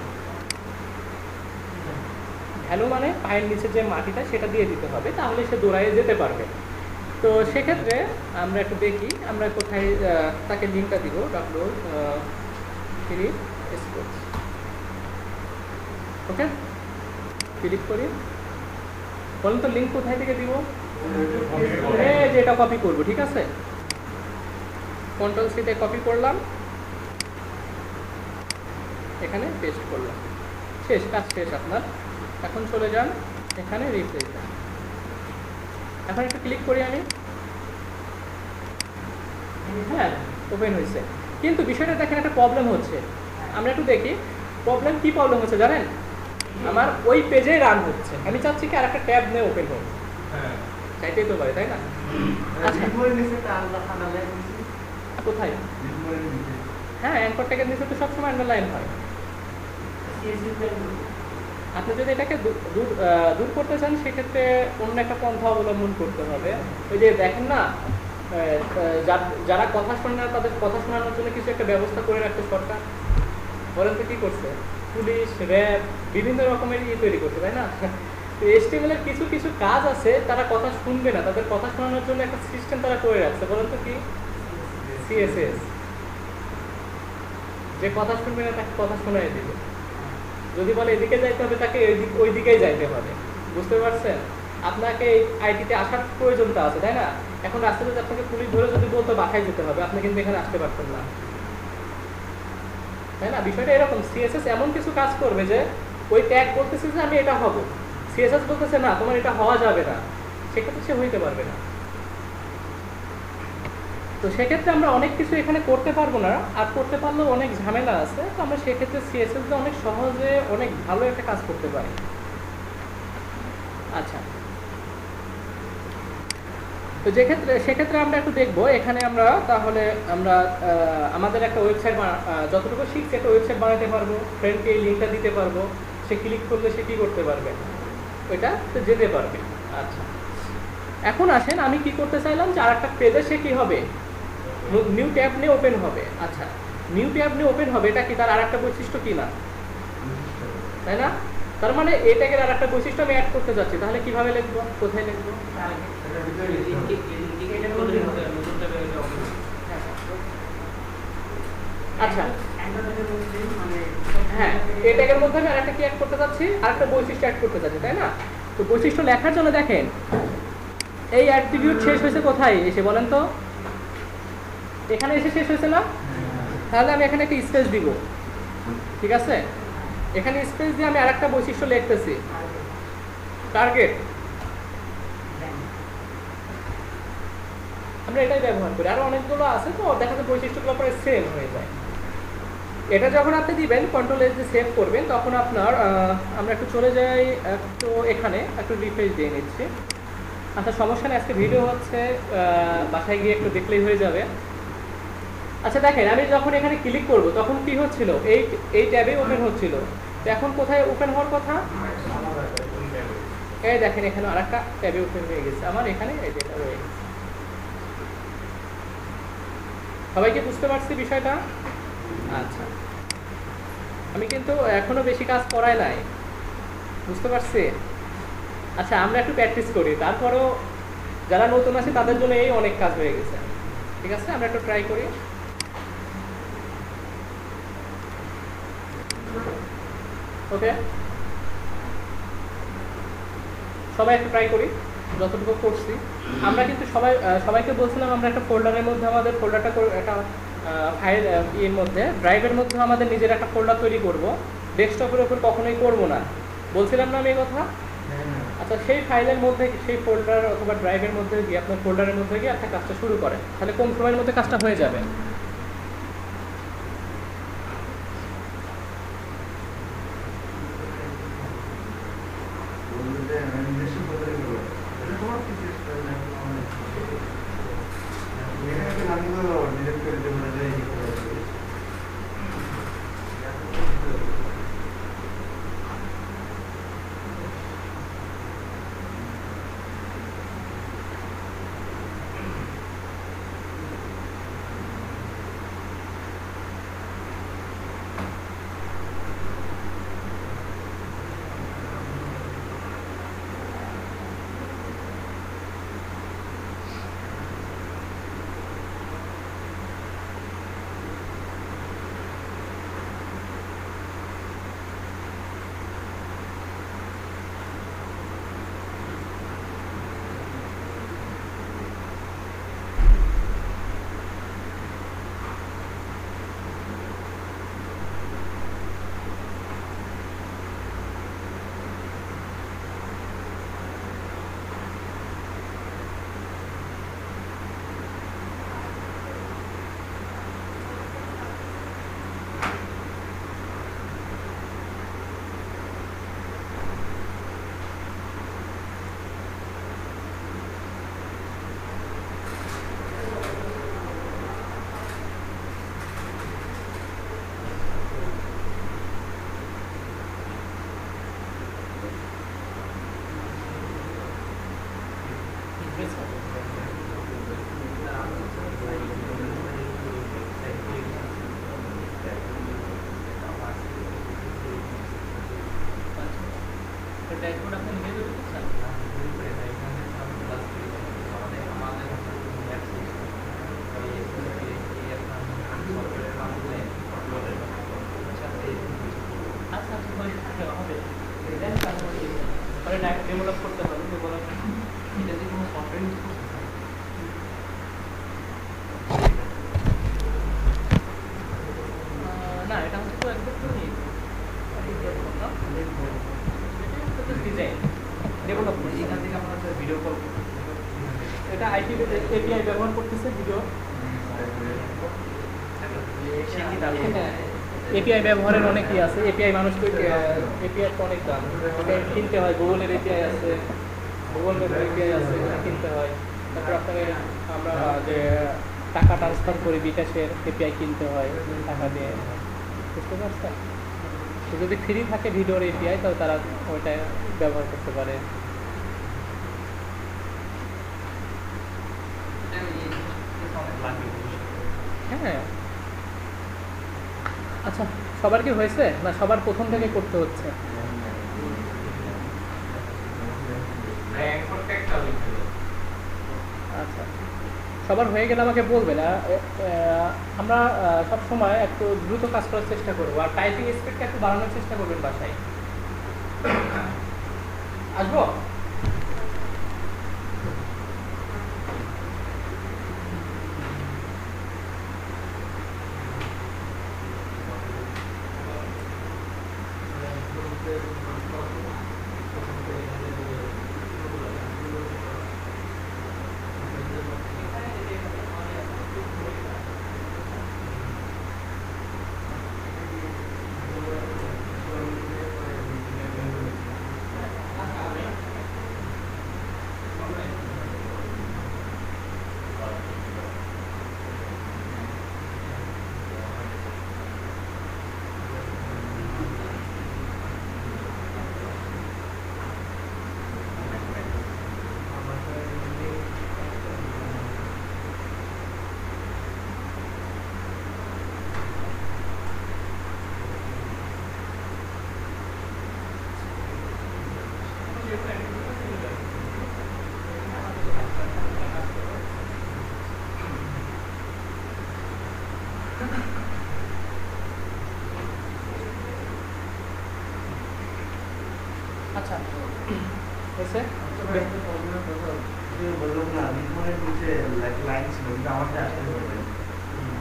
ভ্যালু মানে পায়ের নিচে যে মাটিটা সেটা দিয়ে দিতে হবে, তাহলে সে দৌড়াইয়ে যেতে পারবে। তো সেক্ষেত্রে আমরা একটু দেখি আমরা কোথায় তাকে লিঙ্কটা দিব। ওকে, ক্লিক করি। বলুন তো লিঙ্ক কোথায় থেকে দিব? যে এটা কপি করব, ঠিক আছে। কন্ট্রোল সিতে কপি করলাম, এখানে পেস্ট করলাম, শেষ, কাজ শেষ আপনার। এখন চলে যান এখানে রিফ্রেশ দেন। এখন একটু ক্লিক করি আমি, হ্যাঁ ওপেন হয়েছে। কিন্তু বিষয়টা দেখেন একটা প্রবলেম হচ্ছে, আমরা একটু দেখি প্রবলেম কি প্রবলেম হচ্ছে জানেন? আমার ওই পেজে রান হচ্ছে, আমি চাচ্ছি কি আর একটা ট্যাব নিয়ে ওপেন হোক, চাইতেই তো পারে, তাই না? আচ্ছা কোথায়? হ্যাঁ, অ্যাঙ্কর ট্যাগের নিচে তো সবসময় আন্ডারলাইন হয়। আপনি যদি এটাকে দূর করতে চান, সেক্ষেত্রে অন্য একটা পন্থা অবলম্বন করতে হবে। ওই যে দেখেন না, যারা কথা শোনে না তাদের কথা শোনানোর জন্য কিছু একটা ব্যবস্থা করে রাখতে সরকার। বলেন তো কি করছে? পুলিশ, র্যাব বিভিন্ন রকমের তৈরি করছে, তাই না? তো HTML এর কিছু কিছু কাজ আছে, তারা কথা শুনবে না, তাদের কথা শোনানোর জন্য একটা সিস্টেম তারা করে রাখছে। বলেন তো কি? CSS। যে কথা শুনবে না তাকে কথা শোনাই দিবে, যদি বলে এদিকে যাইতে হবে তাকে ওই দিকেই যাইতে হবে। বুঝতে পারছেন? আপনাকে আইটিতে আসার প্রয়োজনটা আছে, তাই না? এখন রাস্তাতে আপনাকে পুলিশ ধরে যদি বলতো বাসায় যেতে হবে, আপনি কিন্তু এখানে আসতে পারতেন না, তাই না? বিষয়টা এরকম। CSS এমন কিছু কাজ করবে যে ওই ট্যাগ বলতেছে যে আমি এটা হব, CSS বলতেছে না তোমার এটা হওয়া যাবে না, সেক্ষেত্রে সে হইতে পারবে না। তো সেক্ষেত্রে আমরা অনেক কিছু এখানে করতে পারবো না, আর করতে পারলেও অনেক ঝামেলা আছে। তো আমরা সেক্ষেত্রে CSS দিয়ে অনেক সহজে অনেক ভালো একটা কাজ করতে পারি। আচ্ছা, তো সেক্ষেত্রে আমরা একটু দেখবো এখানে আমরা তাহলে আমাদের একটা ওয়েবসাইট যতটুকু শিখছি একটা ওয়েবসাইট বানাতে পারবো, ফ্রেন্ডকে এই লিঙ্কটা দিতে পারবো, সে ক্লিক করলে সে কী করতে পারবে, ওইটা তো যেতে পারবে। আচ্ছা, এখন আসেন আমি কি করতে চাইলাম যে আর একটা পেজে সে কী হবে, নিউ ট্যাব নিয়ে ওপেন হবে। আচ্ছা, নিউ ট্যাব নিয়ে ওপেন হবে, এটা কি তার আর একটা বৈশিষ্ট্য কি না, তাই না? তার মানে এই ট্যাগের আর একটা বৈশিষ্ট্য আমি অ্যাড করতে যাচ্ছি, তাহলে কিভাবে লিখবো, কোথায় লিখবো? আচ্ছা, হ্যাঁ, এই ট্যাগের মধ্যে আমি আরেকটা কি অ্যাড করতে যাচ্ছি, আরেকটা বৈশিষ্ট্য অ্যাড করতে যাচ্ছি, তাই না? তো বৈশিষ্ট্য লেখার জন্য দেখেন এই অ্যাট্রিবিউট শেষ হয়েছে কোথায় এসে, বলেন তো? এখানে এসে শেষ হয়েছে না? তাহলে আমি এখানে একটা স্পেস দিব, ঠিক আছে? এখানে স্পেস দিয়ে আমি আরেকটা বৈশিষ্ট্য লিখতেছি, টার্গেট। আমরা এটাই ব্যবহার করি, আরো অনেকগুলো আছে, তো দেখা যায় বৈশিষ্ট্যগুলো পরে সেম হয়ে যায়। এটা যখন আপনি দিবেন কন্ট্রোল এস দিয়ে সেভ করবেন, তখন আপনার আমরা একটু চলে যাই, একটু এখানে একটু রিফ্রেশ দিয়ে নিচ্ছি। আচ্ছা, সমস্যা নেই, আজকে ভিডিও হচ্ছে, বাসায় গিয়ে একটু দেখলেই হয়ে যাবে। আচ্ছা দেখেন, আমি যখন এখানে ক্লিক করব তখন কি হচ্ছিল, এই ট্যাবে ওপেন হচ্ছিল। তো এখন কোথায় ওপেন হওয়ার কথা? এই দেখেন এখানে আরেকটা ট্যাবে ওপেন হয়ে গেছে আমার, এখানে এই যেটা রয়ে গেছে। সবাইকে বুঝতে পারছি বিষয়টা? আচ্ছা, আমি কিন্তু এখনো বেশি কাজ করাই নাই, বুঝতে পারছি? আচ্ছা, আমরা একটু প্র্যাকটিস করি, তারপরেও যারা নতুন আছে তাদের জন্য এই অনেক কাজ হয়ে গেছে। ঠিক আছে, আমরা একটু ট্রাই করি। ওকে, সবাই একটু ট্রাই করি যতটুকু করছি। আমরা কিন্তু সবাইকে বলছিলাম আমরা একটা ফোল্ডারের মধ্যে আমাদের ফোল্ডারটা একটা ফাইল এর মধ্যে ড্রাইভের মধ্যে আমাদের নিজের একটা ফোল্ডার তৈরি করব, ডেস্কটপের উপর কখনোই করব না, বলছিলাম না আমি এই কথা? আচ্ছা, সেই ফাইলের মধ্যে সেই ফোল্ডার অথবা ড্রাইভের মধ্যে গিয়ে আপনার ফোল্ডারের মধ্যে গিয়ে আপনার কাজটা শুরু করেন, তাহলে কম সময়ের মধ্যে কাজটা হয়ে যাবে। ড্যাশবোর্ড আপনি নিজে তৈরি করছেন? আচ্ছা আচ্ছা, হবে ডেভেলপ করতে হবে, ডেভেলপ এটা যে কোনো সফটওয়্যার ইউজ করতে না, এটা হচ্ছে তো একদম ডিজাইন ডেভেলপ করছি। এখান থেকে আমরা ভিডিও কল, এটা আইটি এপিআই ব্যবহার করতেছে ভিডিও এপিআই ব্যবহারের অনেকই আছে। এপিআই মানুষকে এপিআই তো অনেক দাম, কিনতে হয়। গুগলের এপিআই আছে, গুগল ম্যাপের এপিআই আছে, কিনতে হয়। তারপর আপনাকে আমরা যে টাকা ট্রান্সফার করি বিকাশের এপিআই কিনতে হয় টাকা দিয়ে, বুঝতে পারছেন? যদি ফ্রি থাকে ভিডিওর এপিআই তাহলে তারা ওইটা ব্যবহার করতে পারে। হ্যাঁ, আচ্ছা, সবার কি হয়েছে না সবার প্রথম থেকে করতে হচ্ছে? আচ্ছা, সবার হয়ে গেলে আমাকে বলবেন। আমরা সবসময় একটু দ্রুত কাজ করার চেষ্টা করবো, আর টাইপিং স্পিডটা একটু বাড়ানোর চেষ্টা করবেন বাসায়। আসবো? আচ্ছা, এসে বললাম না লিখনের নিচে লাইন ছিল কিন্তু আমারটা আসতে পারবে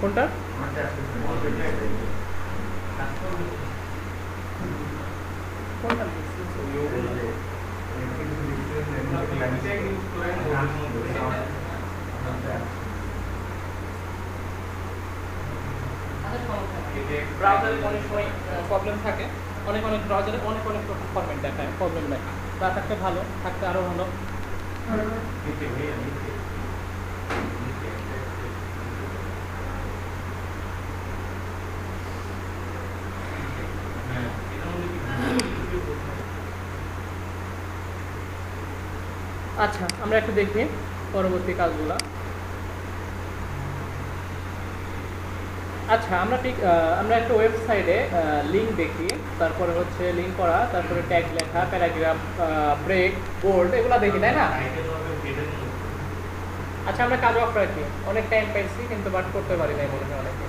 কোনটা আমারটা আসতে কোনটা ব্রাউজারে অনেক সময় প্রবলেম থাকে, অনেক ব্রাউজারে অনেক রকম ফরম্যাট দেখায়, প্রবলেম নাই। তা থাকতে ভালো, থাকতে আরও ভালো। আচ্ছা, আমরা একটু দেখি পরবর্তী কাজগুলো। আচ্ছা, আমরা একটা ওয়েবসাইটে লিঙ্ক দেখি, তারপরে হচ্ছে লিঙ্ক করা, তারপরে ট্যাগ লেখা, প্যারাগ্রাফ, ব্রেক, বোল্ড, এগুলো দেখি, তাই না? আচ্ছা, আমরা কাজ অফ রাখি, অনেক টাইম পাইছি কিন্তু বাট করতে পারি নাই মনে হয় অনেকে।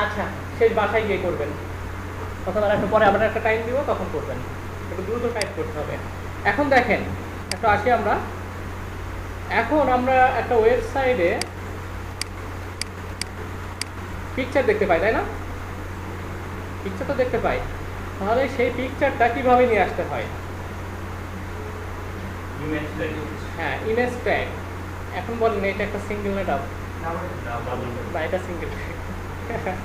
আচ্ছা, শেষ বাসায় গিয়ে করবেন, অথবা একটু পরে আমরা একটা টাইম দিব, তখন করবেন, একটু দ্রুত টাইপ করতে হবে। এখন দেখেন, একটু আসি আমরা। এখন আমরা একটা ওয়েবসাইটে পিকচার দেখতে পাই, তাই না? পিকচার তো দেখতে পাই, তাহলে সেই পিকচারটা কিভাবে নিয়ে আসতে হয়? হ্যাঁ, ইমেজ ট্যাগ। এখন বলেন এটা একটা সিঙ্গেল না ডাবল? না, এটা সিঙ্গেল ট্যাগ।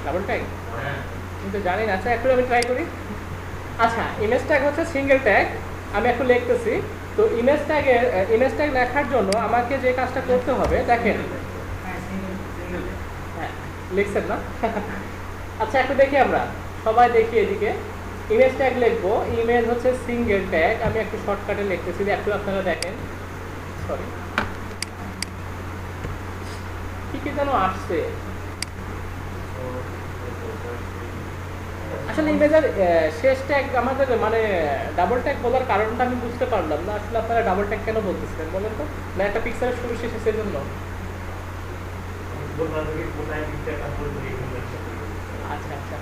ডাবল ট্যাগ কিন্তু জানি না। আচ্ছা, একটু আমি ট্রাই করি। আচ্ছা, ইমেজ ট্যাগ হচ্ছে সিঙ্গেল ট্যাগ। আমি একটু লিখতেছি। তো ইমেজ ট্যাগ লেখার জন্য আমাকে যে কাজটা করতে হবে, দেখেন। হ্যাঁ, লিখছেন না? আচ্ছা, একটু দেখি, আমরা সবাই দেখি এদিকে। ইমেজ ট্যাগ লিখবো, ইমেজ হচ্ছে সিঙ্গেল ট্যাগ। আমি একটু শর্টকাটে লিখতেছি, একটু আপনারা দেখেন। সরি, কি যেন আসছে। আসলে ইমেজের শেষ ট্যাগ আমাদের মানে ডাবল ট্যাগ বলার কারণটা আমি বুঝতে পারলাম না। আসলে আপনারা ডাবল ট্যাগ কেন বলতেছিলেন বলেন তো? না একটা পিক্সেলের শুরু শেষ সেই জন্য? আচ্ছা আচ্ছা,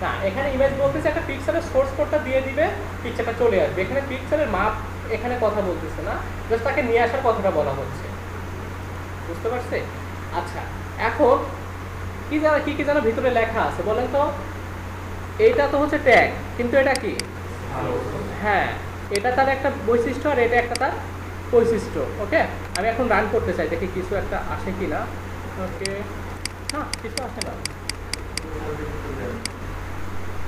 না এখানে ইমেজ বলতেছে একটা পিক্সেলের সোর্স কোডটা দিয়ে দিবে, পিকচারটা চলে আসবে। এখানে পিক্সেলের মাপ এখানে কথা বলতেছে না, জাস্ট তাকে নিয়ে আসার কথাটা বলা হচ্ছে। বুঝতে পারছে? আচ্ছা, এখন কি যেন ভিতরে লেখা আছে বলেন তো? এইটা তো হচ্ছে ট্যাগ, কিন্তু এটা কি? হ্যাঁ, এটা তার একটা বৈশিষ্ট্য আর এটা একটা তার বৈশিষ্ট্য। ওকে, আমি এখন রান করতে চাই, দেখি কিছু একটা আসে কি না। ওকে, হ্যাঁ, কিছু আসে না।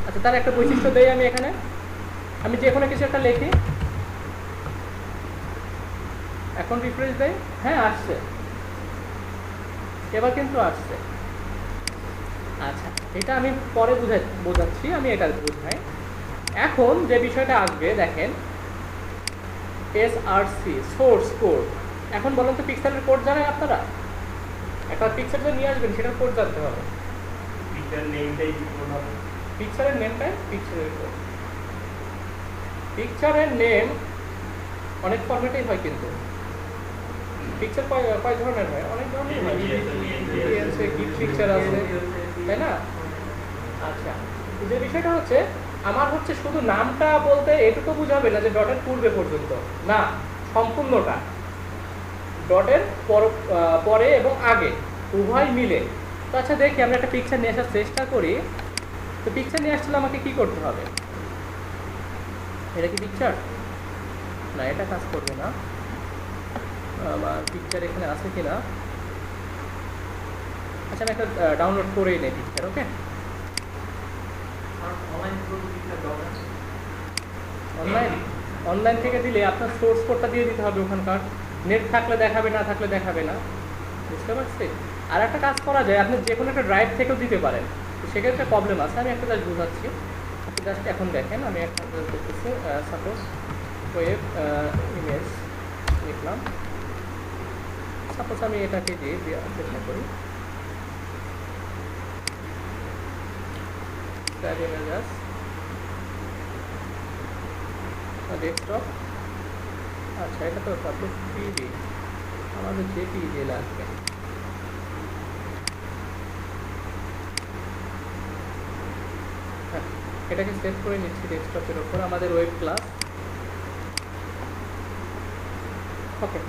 আচ্ছা, তার একটা বৈশিষ্ট্য দেই আমি এখানে। আমি যে কোনো কিছু একটা লিখি, এখন রিফ্রেশ দেই। হ্যাঁ, আসছে, এবার কিন্তু আসছে। আচ্ছা, এটা আমি পরে বোঝাচ্ছি, আমি এটা বোঝাই। এখন যে বিষয়টা আসবে দেখেন, এসআরসি সোর্স কোড। এখন বলেন তো পিক্সেলের কোড জানেন আপনারা? একটা পিক্সেল যে নিয়ে আসবেন সেটার কোড জানতে হবে। পিক্সেলের নেমটাই পিক্সেলের কোড। পিকচারের নেম অনেক ফরম্যাটেই হয়, কিন্তু পিকচার কয় ধরনের হয়? অনেক ধরনের হয়, গিফট পিকচার আছে, তাই না? আচ্ছা, যে বিষয়টা হচ্ছে, আমার হচ্ছে শুধু নামটা বলতে এটুকু বুঝাবে না যে ডটের পূর্বে পর্যন্ত, না, সম্পূর্ণটা ডটের পরে এবং আগে উভয় মিলে। তো আচ্ছা, দেখি আমরা একটা পিকচার নিয়ে আসার চেষ্টা করি। তো পিকচার নিয়ে আসলে আমাকে কি করতে হবে? এটা কি পিকচার? না, এটা কাজ করবে না। আমার পিকচার এখানে আছে কিনা? আচ্ছা, আমি একটা ডাউনলোড করেই নেই পিকচার। ওকে, অনলাইন থেকে দিলে আপনার সোর্স কোডটা দিয়ে দিতে হবে ওখানকার। নেট থাকলে দেখাবে, না থাকলে দেখাবে না। বুঝতে পারছি? আর একটা কাজ করা যায়, আপনি যে কোনো একটা ড্রাইভ থেকেও দিতে পারেন, সেক্ষেত্রে প্রবলেম আছে। আমি একটা জাস্ট বোঝাচ্ছি, জাস্ট এখন দেখেন। আমি একটা দেখতেছি, সাপোজ ওয়েব ইমেজ লিখলাম, সাপোজ আমি এটাকে দিয়ে চেষ্টা করি ডেস্কটপ। আচ্ছা, এটা তো পাবলিক পিডি, আমাদের জেপিইজি লাগবে। হ্যাঁ, এটাকে সেভ করে নিচ্ছি ডেস্কটপের ওপর, আমাদের ওয়েব ক্লাস। ওকে,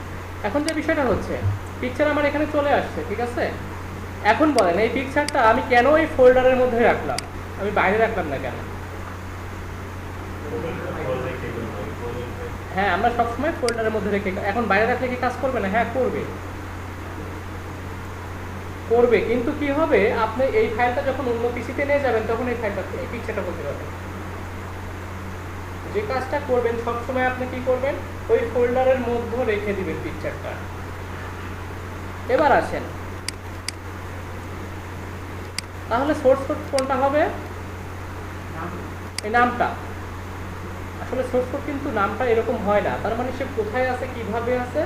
এখন যে বিষয়টা হচ্ছে, পিকচার আমার এখানে চলে আসছে, ঠিক আছে। এখন বলেন এই পিকচারটা আমি কেন এই ফোল্ডারের মধ্যে রাখলাম, আমি বাইরে রাখলাম না কেন? হ্যাঁ, আমরা সবসময় ফোল্ডারের মধ্যে রেখে, এখন বাইরে রাখলে কি কাজ করবে না? হ্যাঁ করবে, করবে, কিন্তু কি হবে, আপনি এই ফাইলটা যখন অন্য পিসিতে নিয়ে যাবেন তখন এই ফাইলটা, এই পিকচারটা বলতে পারবেন। যে কাজটা করবেন সবসময় আপনি কি করবেন, ওই ফোল্ডারের মধ্যে রেখে দিবেন পিকচারটা। এবার আসেন, তাহলে সোর্স কোড কোনটা হবে? এই নামটা। আসলে সোর্স কোড কিন্তু নামটা এরকম হয় না, তার মানে সে কোথায় আছে, কিভাবে আছে।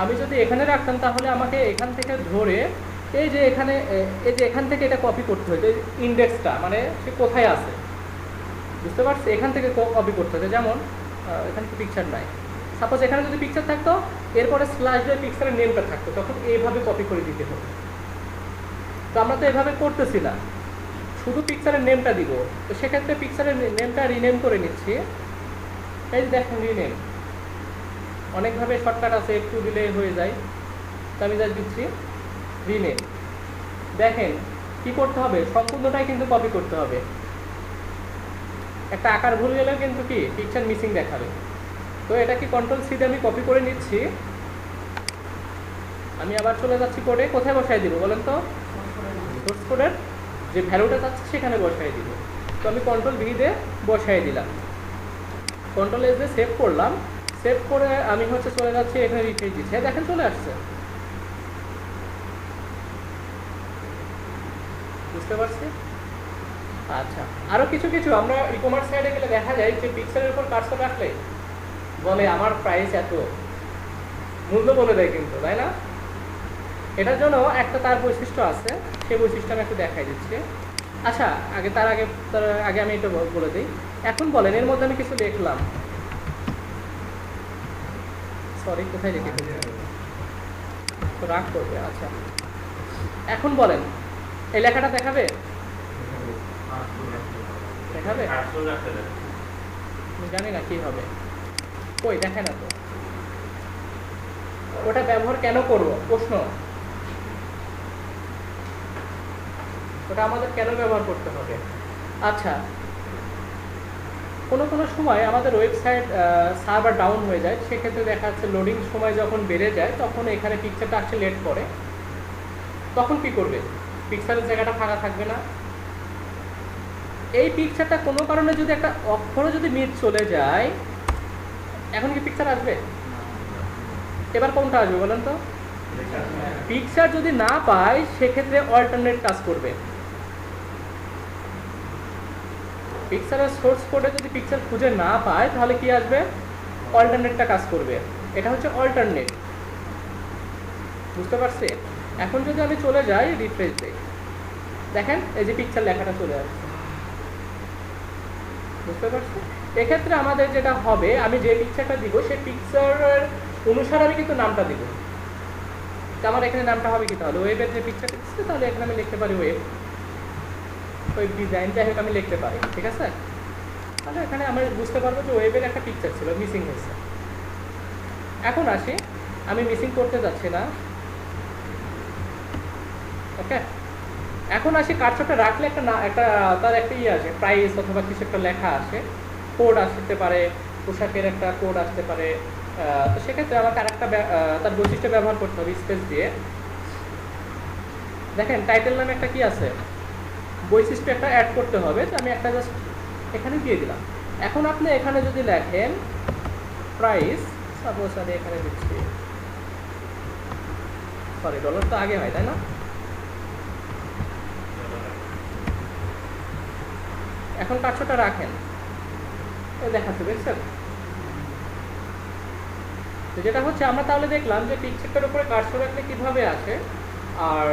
আমি যদি এখানে রাখতাম তাহলে আমাকে এখান থেকে ধরে এই যে এখানে, এই যে এখান থেকে এটা কপি করতে হতো, ইন্ডেক্সটা, মানে সে কোথায় আছে, বুঝতে পারছি, এখান থেকে কপি করতে হতো। যেমন এখানে তো পিকচার নাই, সাপোজ এখানে যদি পিকচার থাকতো, এরপরে স্ল্যাশ দিয়ে পিকচারের নেমটা থাকতো, তখন এইভাবে কপি করে দিতে হতো। তো আমরা তো এভাবে করতেছি না, শুধু পিকচারের নেমটা দিব। তো সেক্ষেত্রে পিকচারের নেমটা রিনেম করে নিচ্ছি। এই দেখুন রিনেম, অনেকভাবে শর্টকাট আছে, একটু দিলে হয়ে যায়। তো আমি যা দিচ্ছি রিনেম। দেখেন কি করতে হবে, সম্পূর্ণটাই কিন্তু কপি করতে হবে। একটা আকার ভুল গেলেও কিন্তু কি পিকচার মিসিং দেখাবে। তো এটা কি কন্ট্রোল সি দিয়ে আমি কপি করে নিচ্ছি। আমি আবার চলে যাচ্ছি কোডে, কোথায় বসাই দিব বলেন তো? সোর্স কোডের যে ভ্যালুটা চাচ্ছি সেখানে বসাই দিব। তো আমি কন্ট্রোল ভি দিয়ে বসাই দিলাম, কন্ট্রোল এস দিয়ে সেভ করলাম। সেভ করে আমি হচ্ছে চলে যাচ্ছি এখানে, রিফ্রেশ দিচ্ছি, দেখেন চলে আসছে, বুঝতে পারছি। আচ্ছা, আরও কিছু কিছু আমরা ই কমার্স সাইডে গেলে দেখা যায় যে পিক্সেলের উপর কার্সর রাখলে বলে আমার প্রাইস এত, মূল্য বলে দেয় কিন্তু, তাই না? এটার জন্য একটা তার বৈশিষ্ট্য আছে, সেই বৈশিষ্ট্য আমি একটু দেখাই দিচ্ছি। আচ্ছা, তার আগে আমি এটা বলে দিই। এখন বলেন এর মধ্যে আমি কিছু লিখলাম, সরি কোথায় লিখে রাগ করবে। আচ্ছা, এখন বলেন এই লেখাটা দেখাবে, দেখাবে? আমি জানি না কি হবে, কই দেখে না তো। ওটা ব্যবহার কেন করব প্রশ্ন, ওটা আমাদের কেন ব্যবহার করতে হবে? আচ্ছা, কোনো কোনো সময় আমাদের ওয়েবসাইট সার্ভার ডাউন হয়ে যায়, সেক্ষেত্রে দেখা যাচ্ছে লোডিং সময় যখন বেড়ে যায় তখন এখানে পিকচারটা আসতে লেট করে। তখন কি করবে, পিকচারের জায়গাটা ফাঁকা থাকবে না। এই পিকচারটা কোনো কারণে যদি একটা অক্ষরে যদি মিস চলে যায়, এখন কি পিকচার আসবে? এবার কোনটা আসবে বলেন তো? পিকচার যদি না পায় সেক্ষেত্রে অল্টারনেট কাজ করবে। পিকচারের সোর্স কোডে যদি পিকচার খুঁজে না পায় তাহলে কি আসবে? অল্টারনেটটা কাজ করবে। এটা হচ্ছে অল্টারনেট, বুঝতে পারছি? এখন যদি আমি চলে যাই রিফ্রেশ দিই, দেখেন এই যে পিকচার লেখাটা চলে আসছে, বুঝতে পারছি? এক্ষেত্রে আমাদের যেটা হবে, আমি যে পিকচারটা দিব সেই পিকচারের অনুসারে আমি কিন্তু নামটা দিব। আমার এখানে নামটা হবে কি, তাহলে ওয়েবের যে পিকচারটা দিচ্ছে তাহলে এখানে আমি লিখতে পারি ওয়েব, ওয়েব ডিজাইন, যাই হোক আমি লিখতে পারি, ঠিক আছে? তাহলে এখানে আমি বুঝতে পারবো যে ওয়েবের একটা পিকচার ছিল, মিসিং হয়েছে। এখন আসি, আমি মিসিং করতে যাচ্ছি না, ওকে। এখন আসি কার্সরটা রাখলে একটা তার একটা ইয়ে আসে, প্রাইস অথবা কিছু একটা লেখা আসে, কোড আসতে পারে, পোশাকের একটা কোড আসতে পারে। তো সেক্ষেত্রে আমাকে আরেকটা তার বৈশিষ্ট্য ব্যবহার করতে হবে, স্পেস দিয়ে। দেখেন টাইটেল নামে একটা কি আছে, বৈশিষ্ট্য একটা অ্যাড করতে হবে। তো আমি একটা জাস্ট এখানে দিয়ে দিলাম। এখন আপনি এখানে যদি লেখেন প্রাইস, সাপোজ আমি এখানে দিচ্ছি, সরি ডলার তো আগে হয় তাই না? এখন কার্সরটা রাখেন, দেখাচ্ছে, দেখছেন? তো যেটা হচ্ছে আমরা তাহলে দেখলাম যে পিকচারটার উপরে কার্সর রাখলে কিভাবে আসে। আর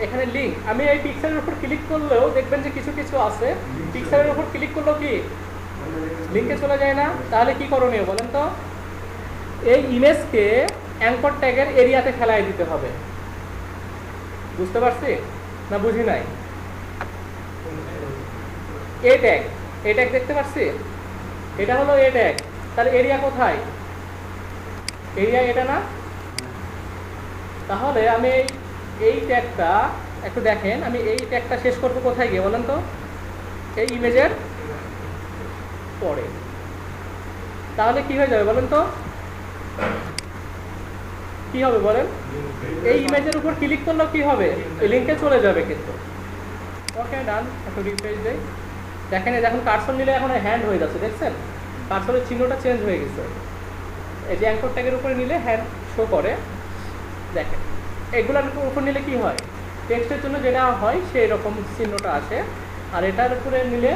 এখানে লিঙ্ক, আমি এই পিকচারের উপর ক্লিক করলেও দেখবেন যে কিছু কিছু আছে, পিকচারের উপর ক্লিক করলেও কি লিঙ্কে চলে যায় না? তাহলে কি করণীয় বলেন তো? এই ইমেজকে অ্যাঙ্কর ট্যাগের এরিয়াতে ফেলাই দিতে হবে, বুঝতে পারছি না? বুঝি নাই? এই ট্যাগ এ ট্যাগ দেখতে পাচ্ছি, এটা হলো এ ট্যাগ। তাহলে এরিয়া কোথায়? এরিয়া এটা না? তাহলে আমি এই ট্যাগটা একটু দেখেন, আমি এই ট্যাগটা শেষ করবো কোথায় গিয়ে বলেন তো? এই ইমেজের পরে। তাহলে কি হয়ে যাবে বলেন তো? কি হবে বলেন? এই ইমেজের উপর ক্লিক করলেও কি হবে? এই লিঙ্কে চলে যাবে কিন্তু। ওকে ডান, একটু রিফ্রেশ দেই। দেখেন এই যখন কার্সর নিলে এখন হ্যান্ড হয়ে যাচ্ছে, দেখছেন কার্সরের চিহ্নটা চেঞ্জ হয়ে গেছে। এই যে অ্যাঙ্কর ট্যাগের উপরে নিলে হ্যান্ড শো করে। দেখেন এগুলোর উপর নিলে কি হয়, টেক্সটের জন্য যেটা হয় সেই রকম চিহ্নটা আসে। আর এটার উপরে নিলে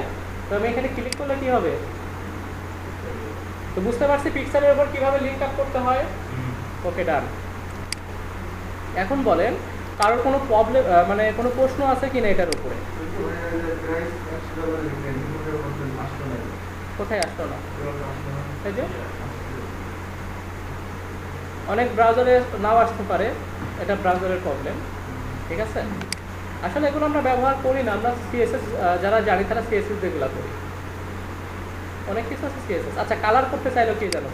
তো আমি এখানে ক্লিক করলে কি হবে? তো বুঝতে পারছি পিক্সেলের উপর কিভাবে লিঙ্ক আপ করতে হয়। ওকে ডান। এখন বলেন কারোর কোনো প্রবলেম মানে কোনো প্রশ্ন আছে কিনা এটার উপরে? কোথায় আসলো না? এই যে অনেক ব্রাউজারে নাও আসতে পারে, এটা ব্রাউজারের প্রবলেম, ঠিক আছে। আসলে এগুলো আমরা ব্যবহার করি না, আমরা সিএসএস যারা জানি তারা সিএসএস যেগুলো করি, অনেক কিছু আছে সিএসএস। আচ্ছা কালার করতে চাইলে কি জানো,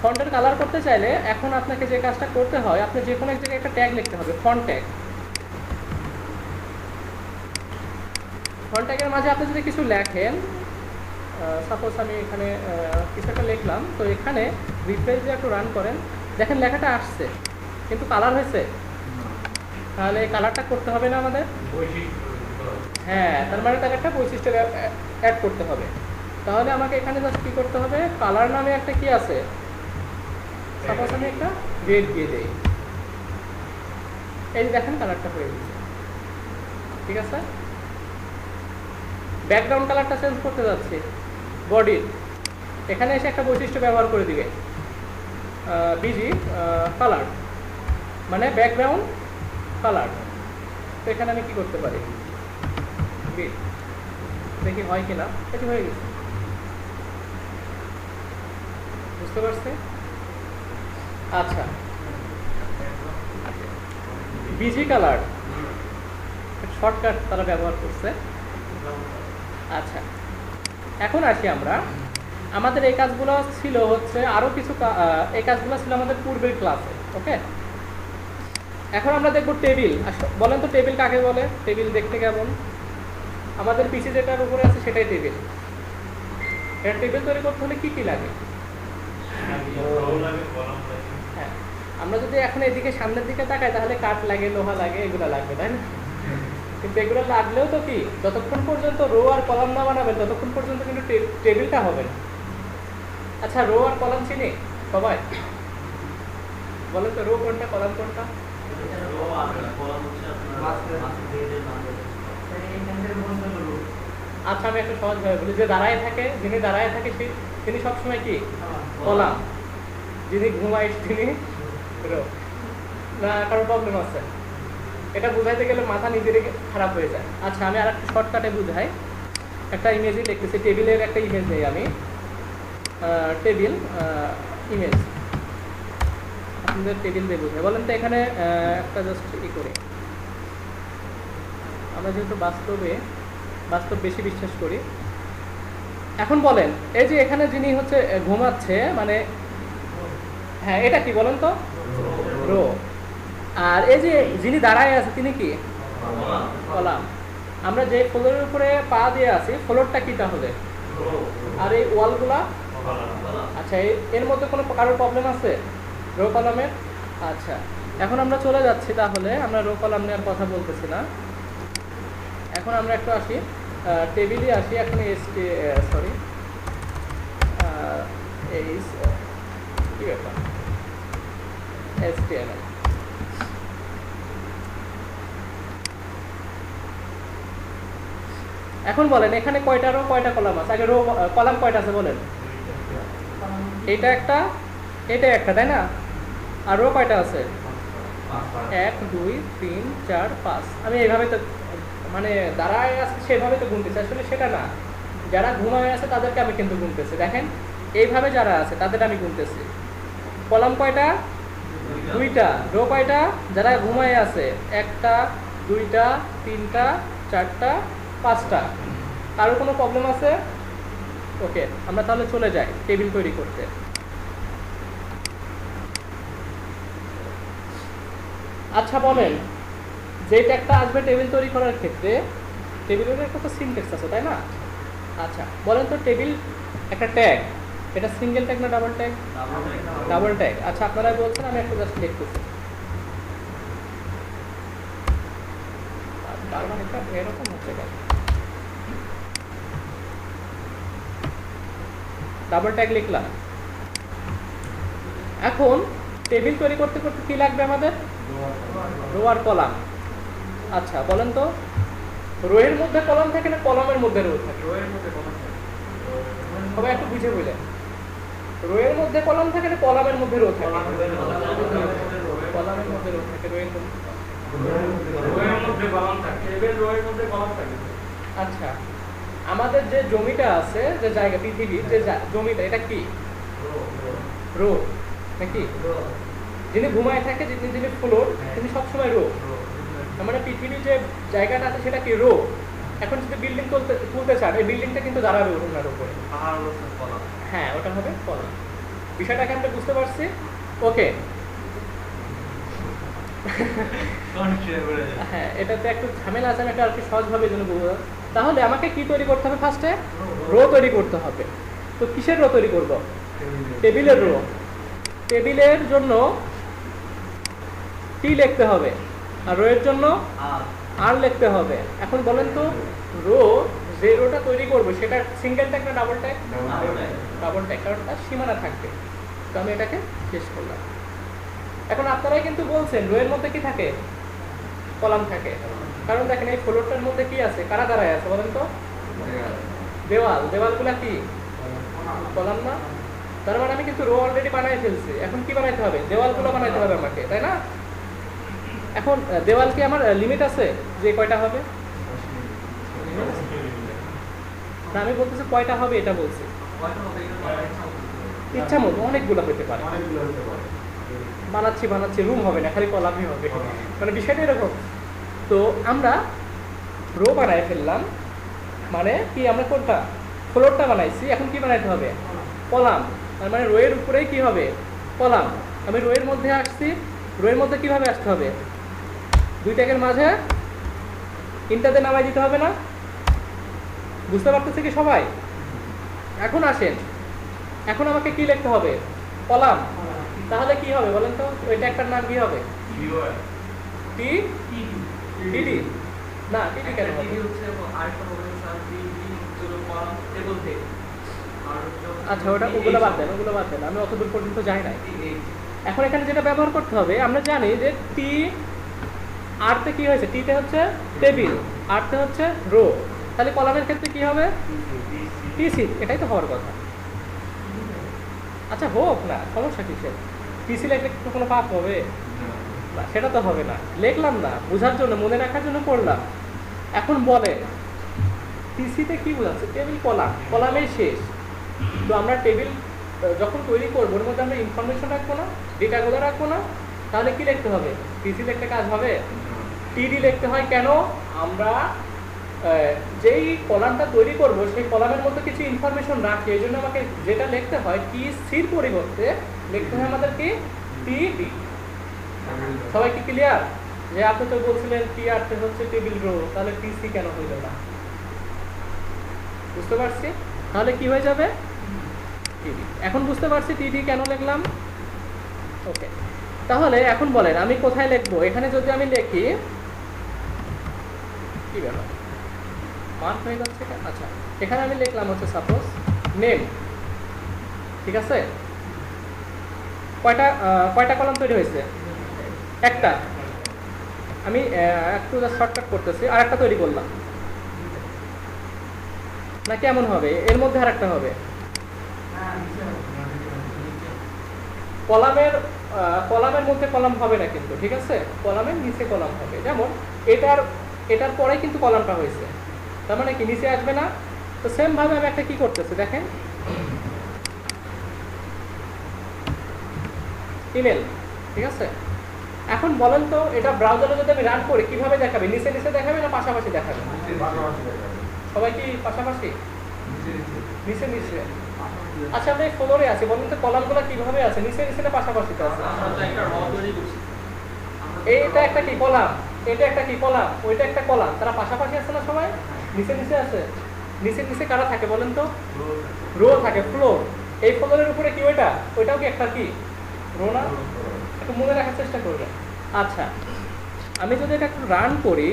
ফন্টের কালার করতে চাইলে এখন আপনাকে যে কাজটা করতে হয়, আপনি যে কোনো এক জায়গায় একটা ট্যাগ লিখতে হবে, ফন্ট ট্যাগ। ফন্ট ট্যাগের মাঝে আপনি যদি কিছু লেখেন, সাপোজ আমি এখানে কিছু একটা লিখলাম, তো এখানে রিফ্রেশ দিয়ে একটু রান করেন, দেখেন লেখাটা আসছে কিন্তু কালার হয়েছে। তাহলে কালারটা করতে হবে না আমাদের? হ্যাঁ, তার মানে তার একটা বৈশিষ্ট্য অ্যাড করতে হবে। তাহলে আমাকে এখানে জাস্ট কী করতে হবে, কালার নামে একটা কি আছে, সাপোজ আমি একটা রেড দিয়ে দিই, এই যে দেখেন কালারটা হয়ে গেছে, ঠিক আছে। ব্যাকগ্রাউন্ড কালারটা চেঞ্জ করতে যাচ্ছি, বডির এখানে এসে একটা বৈশিষ্ট্য ব্যবহার করে দিবে, বিজি কালার মানে ব্যাকগ্রাউন্ড কালার। তো এখানে আমি কি করতে পারি, দেখি হয় কিনা, এটি হয়ে গেছে, বুঝতে পারছি। আচ্ছা বিজি কালার শর্টকাট তারা ব্যবহার করছে। আচ্ছা এখন আসি আমরা, আমাদের এই কাজগুলো ছিল হচ্ছে আরও কিছু এই কাজগুলো ছিল আমাদের পূর্বের ক্লাসে। ওকে, এখন আমরা দেখব টেবিল। বলেন তো টেবিল কাকে বলে? টেবিল দেখতে কেমন? আমাদের পিসি যেটার উপরে আছে সেটাই টেবিল। এটা টেবিল তৈরি করতে হলে কি কি লাগে? হ্যাঁ, আমরা যদি এখন এদিকে সামনের দিকে তাকাই তাহলে কাঠ লাগে, লোহা লাগে, এগুলো লাগবে, তাই না? কিন্তু এগুলো লাগলেও তো কি, যতক্ষণ পর্যন্ত রো আর কলাম না বানাবেন ততক্ষণ পর্যন্ত কিন্তু টেবিলটা হবে না। আচ্ছা রো আর কলাম চিনি সবাই? বলেন তো রো কোনটা, কলাম কোনটা? আচ্ছা আমি একটু সহজভাবে বলি, যে দাঁড়ায় থাকে, যিনি দাঁড়ায় থাকে তিনি সবসময় কি কলাম, যিনি ঘুমায় তিনি রো। না কারোর প্রবলেম আছে? এটা বুঝাইতে গেলে মাথা নিজেরই খারাপ হয়ে যায়। আচ্ছা আমি আর একটা শর্টকাটে বুঝাই, একটা ইমেজই লিখতেছি, টেবিলের একটা ইমেজ নেই আমি, টেবিল ইমেজ, আপনাদের টেবিল দিয়ে বুঝাই। বলেন তো এখানে একটা জাস্ট ই করি, আমরা যেহেতু বাস্তব বেশি বিশ্বাস করি। এখন বলেন এই যে এখানে যিনি হচ্ছে ঘুমাচ্ছে মানে, হ্যাঁ এটা কি বলেন তো? রো। আর এই যে যিনি দাঁড়ায় আছে তিনি কি? কলাম। আমরা যে ফ্লোরের উপরে পা দিয়ে আছি ফ্লোরটা কি তাহলে? আর এই ওয়ালগুলা? আচ্ছা এর মধ্যে কোনো কারোর প্রবলেম আছে রো কলামের? আচ্ছা এখন আমরা চলে যাচ্ছি, তাহলে আমরা রো কলাম নেওয়ার কথা বলতেছি না, এখন আমরা একটু আসি টেবিলে আসি। এখন সরি কি ব্যাপার HTML। এখন বলেন এখানে কয়টা রো কয়টা কলাম আছে? আগে রো কলাম কয়টা আছে বলেন? এটা একটা, এটা একটা, তাই না? আর রো কয়টা আছে? 1 2 3 4 5। আমি এইভাবে তো মানে দাঁড়ায় আছে সেভাবে তো গুনতেছি, আসলে সেটা না, যারা ঘুমায় আছে তাদেরকে আমি কিন্তু গুনতেছি। দেখেন এইভাবে যারা আছে তাদের আমি গুনতেছি। কলাম কয়টা? 2টা। রো কয়টা? যারা ঘুমায় আছে 1টা 2টা 3টা 4টা 5টা। কারো কোনো প্রবলেম আছে? ওকে, আমরা তাহলে চলে যাই টেবিল তৈরি করতে। আচ্ছা বলেন, যে ট্যাগটা আসবে টেবিল তৈরি করার ক্ষেত্রে, টেবিলের একটা তো সিনট্যাক্স আছে তাই না? আচ্ছা বলেন তো, টেবিল একটা ট্যাগ, এটা সিঙ্গেল ট্যাগ না ডাবল ট্যাগ? Double tag. আচ্ছা আপনারা বলছেন, আমি একটা জাস্ট লিখতেছি। তার মানে এটা এরকম হচ্ছে কেন? ডাবল ট্যাগ লিখলাম। এখন টেবিল তৈরি করতে করতে কি লাগবে আমাদের? রো আর কলাম। আচ্ছা বলেন তো, রো এর মধ্যে কলাম থাকে না কলামের মধ্যে রো থাকে? সবাই একটু বুঝে বললেন, রো এর মধ্যে কলাম থাকে না কলামের মধ্যে রো থাকে? কলামের মধ্যে রো থাকে। আচ্ছা, আমাদের যে জমিটা আছে, যে জায়গা, পৃথিবীর যে জমিটা, এটা কি রো নাকি? যিনি ঘুমায় থাকে, যিনি ফ্লোর, তিনি সবসময় রো। মানে পৃথিবীর যে জায়গাটা আছে সেটা কি রো? এখন যদি বিল্ডিং তুলতে চান, এই বিল্ডিংটা কিন্তু দাঁড়াবে ওনার উপরে। হ্যাঁ, ওটা হবে কলাম। বিষয়টাকে আমরা বুঝতে পারছি। ওকে, হ্যাঁ এটাতে একটু ঝামেলা আছে, আমি একটা আর কি সহজভাবে এই জন্য বলবো। তাহলে আমাকে কি তৈরি করতে হবে? ফার্স্টে রো তৈরি করতে হবে। তো কিসের রো তৈরি করব? টেবিলের রো। টেবিলের জন্য টি লিখতে হবে, আর রো এর জন্য আর লিখতে হবে। এখন বলেন তো, রো, যে রোটা তৈরি করবো সেটা সিঙ্গেল ট্যাগ না ডাবল ট্যাগ? ডাবল ট্যাগ, কারণ তার সীমানা থাকবে। তো আমি এটাকে শেষ করলাম। এখন আপনারাই কিন্তু বলছেন রো এর মধ্যে কি থাকে? কলাম থাকে। কারণ দেখেন এই ফ্লোরটার মধ্যে কি আছে, কারা দাঁড়ায় আছে বলেন তো? দেওয়াল। দেওয়ালগুলা কি কলাম না? তার মানে আমি কিন্তু রো অলরেডি বানাই ফেলছি। এখন কি বানাইতে হবে? দেওয়ালগুলো বানাইতে হবে আমাকে, তাই না? এখন দেওয়াল কি আমার লিমিট আছে যে কয়টা হবে? না, আমি বলতেছি কয়টা হবে এটা বলছি। ইচ্ছা মতো অনেকগুলো হতে পারে। বানাচ্ছি রুম হবে না, খালি কলামই হবে। মানে বিষয়টা এরকম। তো আমরা রো বানাই ফেললাম, মানে কি আমরা কোনটা ফ্লোরটা বানাইছি, এখন কি বানাইতে হবে? কলাম। তার মানে রো এর উপরেই কি হবে? কলাম। আমি রো এর মধ্যে আসছি, রো এর মধ্যে কিভাবে আসতে হবে? দুই ট্যাগের মাঝে ইন্টারতে নামাই দিতে হবে না? বুঝতে পারতেছে কি সবাই? এখন আসেন, এখন আমাকে কি লিখতে হবে? কলাম। তাহলে কি হবে বলেন তো, ওই ট্যাগটার নাম কি হবে? টি টিডি না, টিডি কেন হবে? আচ্ছা ওগুলো বাদ দেন, আমি অত দূর পর্যন্ত যাই নাই। এখন এখানে যেটা ব্যবহার করতে হবে, আমরা জানি যে টি আরতে কি হয়েছে? টিতে হচ্ছে টেবিল, আরতে হচ্ছে রো। তাহলে কলামের ক্ষেত্রে কি হবে? টিসি। এটাই তো হওয়ার কথা। আচ্ছা হোক না, সমস্যা কিসের? টিসি লিখলে কোনো পাপ হবে না? সেটা তো হবে না। লিখলাম না, বোঝার জন্য, মনে রাখার জন্য করলাম। এখন বলে টিসিতে কি বোঝাচ্ছে? Table, column. কলামেই শেষ। তো আমরা টেবিল যখন তৈরি করবো, ওর মধ্যে আমরা ইনফরমেশন রাখবো না, ডেটাগুলো রাখবো না? তাহলে কি লিখতে হবে? টিসি লিখতে কাজ হবে? টিডি লিখতে হয় কেন? আমরা যেই কলামটা তৈরি করব সেই কলামের মধ্যে কিছু ইনফরমেশন রাখি, এই জন্য আমাকে যেটা লিখতে হয় টি সির পরিবর্তে লিখতে হয় আমাদের কি? টিডি। সবাই কি ক্লিয়ার? যে আপনি তো বলছিলেন টি আর হচ্ছে টেবিল রো, তাহলে টিসি কেন হইল না? বুঝতে পারছি। তাহলে কি হয়ে যাবে? টিডি। এখন বুঝতে পারছি টিডি কেন লিখলাম। ওকে, তাহলে এখন বলেন আমি কোথায় লিখবো? এখানে যদি আমি লিখি, কি ব্যাপার মার্ক হয়ে যাচ্ছে? আচ্ছা, এখানে আমি লিখলাম হচ্ছে সাপোজ নেম। ঠিক আছে, কয়টা কলাম তৈরি হয়েছে? একটা। আমি একটু শর্টকাট করতেছি, আর একটা তৈরি করলাম না? কেমন হবে? এর মধ্যে আর একটা হবে। কলামের মধ্যে কলাম হবে না কিন্তু, ঠিক আছে? কলামের নিচে কলাম হবে। যেমন এটার পরে কিন্তু কলামটা হয়েছে, তার মানে কি নিচে আসবে না? তো সেম ভাবে আমি একটা কি করতেছি দেখেন, ইমেল। ঠিক আছে, এখন বলেন তো এটা ব্রাউজারে যদি আমি রান করি কিভাবে দেখাবে? নিচে নিচে দেখাবে না পাশাপাশি দেখাবে? সবাই কি পাশাপাশি? নিচে নিচে নিচে। আচ্ছা আমরা এই ফ্লোরে আছি, বলুন তো কলামগুলো কিভাবে আছে, নিচে নিচে না পাশাপাশিতে আছে? এইটা একটা কি কলাম, এটা একটা কি কলাম, ওইটা একটা কলাম, তারা পাশাপাশি আছে না সবাই? নিচে নিচে আছে। নিচে নিচে কারা থাকে বলেন তো? রো থাকে, ফ্লোর। এই ফ্লোরের উপরে কি ওইটা? ওইটাও কি একটা কি রো না? একটু মনে রাখার চেষ্টা করবেন। আচ্ছা আমি যদি এটা একটু রান করি,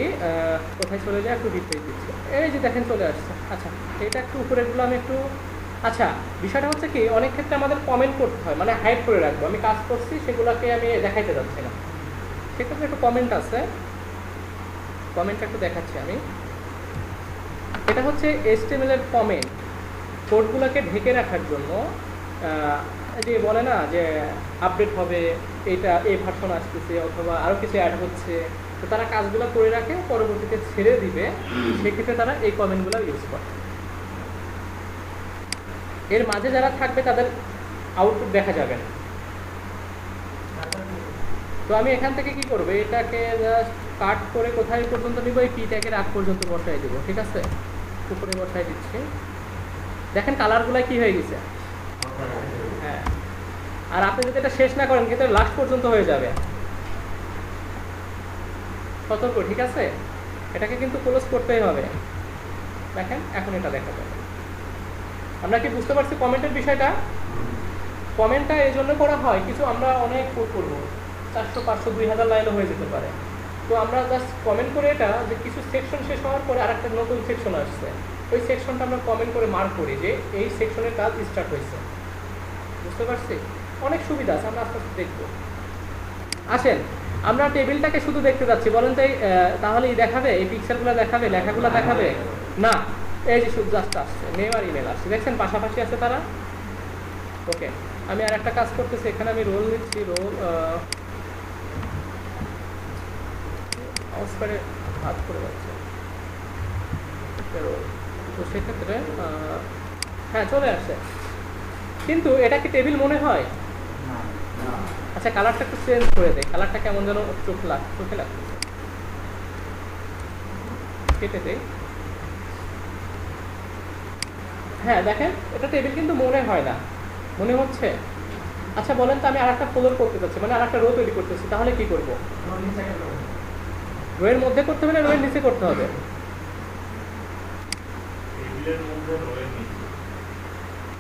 কোথায় চলে যায় একটু রিপ্লাই দিচ্ছি, এই যে দেখেন চলে আসছে। আচ্ছা এটা একটু উপরেরগুলো আমি একটু, আচ্ছা বিষয়টা হচ্ছে কি অনেক ক্ষেত্রে আমাদের কমেন্ট করতে হয়, মানে হাইড করে রাখবো। আমি কাজ করছি সেগুলোকে আমি দেখাইতে যাচ্ছি না, সেক্ষেত্রে একটু কমেন্ট আছে, কমেন্টটা একটু দেখাচ্ছি আমি। এটা হচ্ছে HTML এর কমেন্ট, কোডগুলোকে ঢেকে রাখার জন্য। যে বলে না যে আপডেট হবে, এটা এই ভার্সন আসতেছে অথবা আরও কিছু অ্যাড হচ্ছে, তো তারা কাজগুলো করে রাখে, পরবর্তীতে ছেড়ে দিবে, সেক্ষেত্রে তারা এই কমেন্টগুলো ইউজ করে। এর মাঝে যারা থাকবে তাদের আউটপুট দেখা যাবে না। তো আমি এখান থেকে কি করবো, এটাকে জাস্ট কাট করে কোথায় পর্যন্ত নিব, এই পিটাকে আগ পর্যন্ত বসাই দেবো, ঠিক আছে? উপরে বসাই দিচ্ছি, দেখেন কালারগুলো কি হয়ে গেছে। হ্যাঁ, আর আপনি যদি এটা শেষ না করেন কিন্তু লাস্ট পর্যন্ত হয়ে যাবে, সতর্ক, ঠিক আছে? এটাকে কিন্তু ক্লোজ করতেই হবে। দেখেন এখন এটা দেখা যাবে। আমরা কি বুঝতে পারছি কমেন্টের বিষয়টা? কমেন্টটা এই জন্য করা হয়, কিছু আমরা অনেক কোড করবো, 400 500 2000 লাইনও হয়ে যেতে পারে। তো আমরা জাস্ট কমেন্ট করে এটা যে কিছু সেকশন শেষ হওয়ার পরে আরেকটা নতুন সেকশন আসছে, ওই সেকশনটা আমরা কমেন্ট করে মার্ক করি যে এই সেকশনের কাজ স্টার্ট হয়েছে। বুঝতে পারছি? অনেক সুবিধা আছে, আমরা আস্তে আস্তে দেখবো। আসেন আমরা টেবিলটাকে শুধু দেখতে যাচ্ছি, বলেন তো তাহলে দেখাবে, এই পিকচারগুলো দেখাবে, লেখাগুলো দেখাবে না? এই যে শুধু জাস্ট আসছে নেম আর ইমেল আসছে, দেখছেন পাশাপাশি আছে তারা। ওকে, আমি আর একটা কাজ করতেছি, এখানে আমি রোল নিচ্ছি, রোল করে হাত করে যাচ্ছে রোল, তো সেক্ষেত্রে হ্যাঁ চলে আসছে, কিন্তু এটা কি টেবিল মনে হয়? আচ্ছা কালারটা একটু চেঞ্জ করে দেয়, কালারটা কেমন যেন চোখে লাগতেছে, কেটে দেয়। হ্যাঁ দেখেন এটা টেবিল কিন্তু মনে হয় না, মনে হচ্ছে। আচ্ছা বলেন তো আমি আর একটা ফ্লোর করতে চাচ্ছি, মানে আর একটা রো তৈরি করতেছি, তাহলে কি করবো? রোয়ের মধ্যে করতে হবে না রোয়ের নিচে করতে হবে?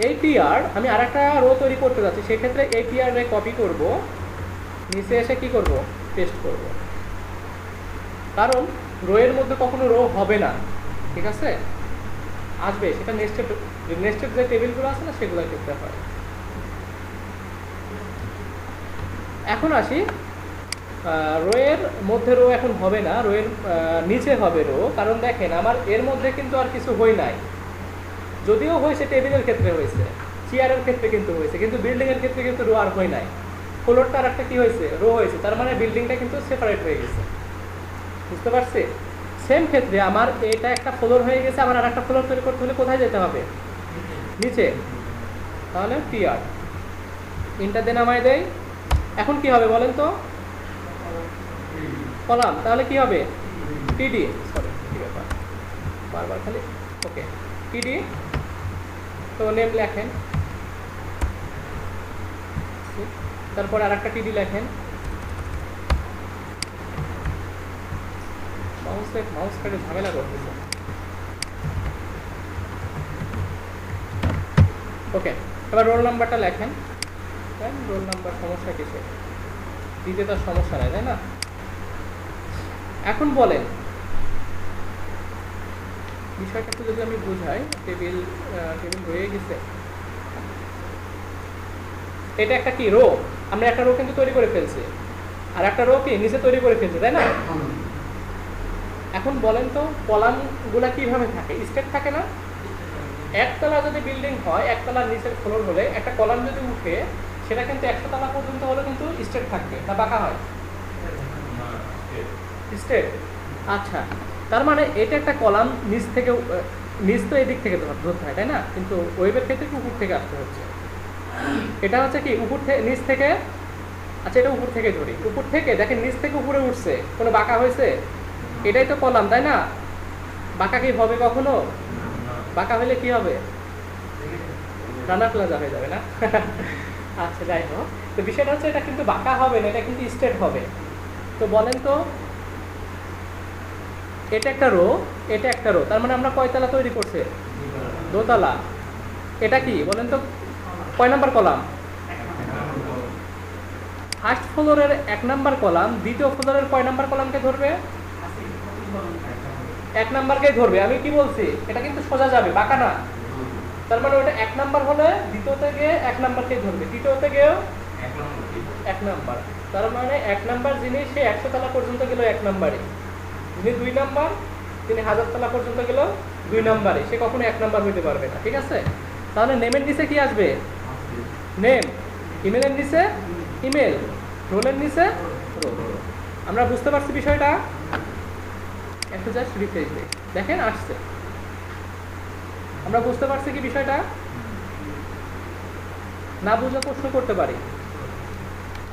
ATR আমি আর একটা রো তৈরি করতে যাচ্ছি, সেক্ষেত্রে ATR রে কপি করব, নিচে এসে কি করব, পেস্ট করব, কারণ রোয়ের মধ্যে কখনো রো হবে না, ঠিক আছে? আসবে সেটা নেক্সটেড যে টেবিলগুলো আছে না সেগুলোর ক্ষেত্রে হয়। এখন আসি, রোয়ের মধ্যে রো এখন হবে না, রোয়ের নিচে হবে রো, কারণ দেখেন আমার এর মধ্যে কিন্তু আর কিছু হই নাই, যদিও হয়েছে টেবিলের ক্ষেত্রে হয়েছে, চেয়ারের ক্ষেত্রে কিন্তু হয়েছে, কিন্তু বিল্ডিং এর ক্ষেত্রে কিন্তু রো আর হয় নাই। ফ্লোরটা আর একটা কি হয়েছে, রো হয়েছে, তার মানে বিল্ডিংটা কিন্তু সেপারেট হয়ে গেছে। বুঝতে পারছি? সেম ক্ষেত্রে আমার এটা একটা ফ্লোর হয়ে গেছে, আমার আর একটা ফ্লোর তৈরি করতে হলে কোথায় যেতে হবে? নিচে। তাহলে টিআর ইন্টার দিয়ে নামাই দেয়। এখন কি হবে বলেন তো? কলাম, তাহলে কি হবে? টিডি, সরি কি ব্যাপার বারবার খালি, ওকে টিডি, তো নেম লেখেন, তারপরে আর একটা টিডি লেখেন, মাউস কাটে ঝামেলা করতেছে। ওকে, এবার রোল নাম্বারটা লেখেন, রোল নাম্বার সমস্যা কিছু দিতে তার সমস্যা নাই, তাই না? এখন বলেন বিষয়টা একটু যদি আমি বুঝাই, টেবিল রয়ে গেছে, এটা একটা কি রো, আমরা একটা রো কিন্তু তৈরি করে ফেলছি, আর একটা রো কি নিচে তৈরি করে ফেলছি, তাই না? এখন বলেন তো কলামগুলা কিভাবে থাকে? স্টেট থাকে না? একতলা যদি বিল্ডিং হয়, একতলার নিচের ফ্লোর হলে একটা কলাম যদি উঠে, সেটা কিন্তু 100 তলা পর্যন্ত হলে কিন্তু স্টেট থাকবে না বাঁকা হয়? স্টেট। আচ্ছা, তার মানে এটা একটা কলাম নিচ থেকে, নিচ তো এদিক থেকে ধরতে হয়, তাই না? কিন্তু ওয়েবের ক্ষেত্রে উপর থেকে আসতে হচ্ছে, এটা হচ্ছে কি উপর থেকে নিচ থেকে। আচ্ছা এটা উপর থেকে ধরি, উপর থেকে দেখেন নিচ থেকে উপরে উঠছে, কোনো বাঁকা হয়েছে? এটাই তো কলাম, তাই না? বাঁকা কি হবে কখনো? বাঁকা হলে কি হবে? রানা প্লাজা হয়ে যাবে না? আচ্ছা যাই হোক, তো বিষয়টা হচ্ছে এটা কিন্তু বাঁকা হবে না, এটা কিন্তু স্ট্রেট হবে। তো বলেন তো, এটা একটা রো, এটা একটা রো, তার মানে আমরা কয়তলা তৈরি করছে? দোতলা। এটা কি বলেন তো, কয় নাম্বার কলাম? ফার্স্ট ফ্লোরের 1 নাম্বার কলাম দ্বিতীয় ফ্লোরের কয় নাম্বার কলামকে ধরবে? 1 নাম্বারকেই ধরবে। আমি কি বলছি, এটা কিন্তু সোজা যাবে, বাঁকা না। তার মানে ওটা 1 নাম্বার হলে দ্বিতীয়তে গিয়ে 1 নাম্বারকেই ধরবে, তৃতীয়তে গিয়েও 1 নাম্বার। তার মানে 1 নাম্বার যিনি, সে 100 তলা পর্যন্ত গেল 1 নাম্বারে, যিনি 2 নাম্বার তিনি 1000 তলা পর্যন্ত গেল 2 নাম্বারে, সে কখনো 1 নাম্বার হইতে পারবে না। ঠিক আছে? তাহলে নেমের নিচে কি আসবে? নেম। ইমেলের নিচে ইমেল। রোলের নিচে রোল। আমরা বুঝতে পারছি বিষয়টা? একটু জাস্ট রিফ্রেশ দিই, দেখেন আসছে। আমরা বুঝতে পারছি কি বিষয়টা? না বুঝলে প্রশ্ন করতে পারি,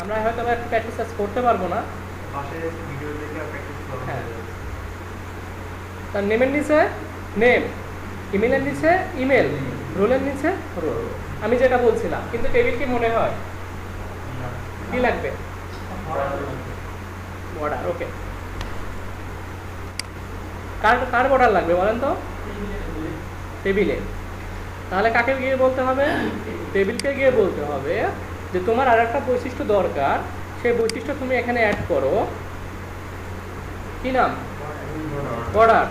আমরা হয়তো একটু প্র্যাকটিস করতে পারবো না। হ্যাঁ, তার নেমের নিচে নেম, ইমেলের নিচে ইমেল, রোলের নিচে রোল। আমি যেটা বলছিলাম, কিন্তু টেবিল কি মনে হয়? কি লাগবে? বর্ডার। ওকে, কার কার বর্ডার লাগবে বলেন তো? টেবিলে। তাহলে কাকে গিয়ে বলতে হবে? টেবিলকে গিয়ে বলতে হবে যে তোমার আর একটা বৈশিষ্ট্য দরকার, সেই বৈশিষ্ট্য তুমি এখানে অ্যাড করো। কি নাম? বর্ডার।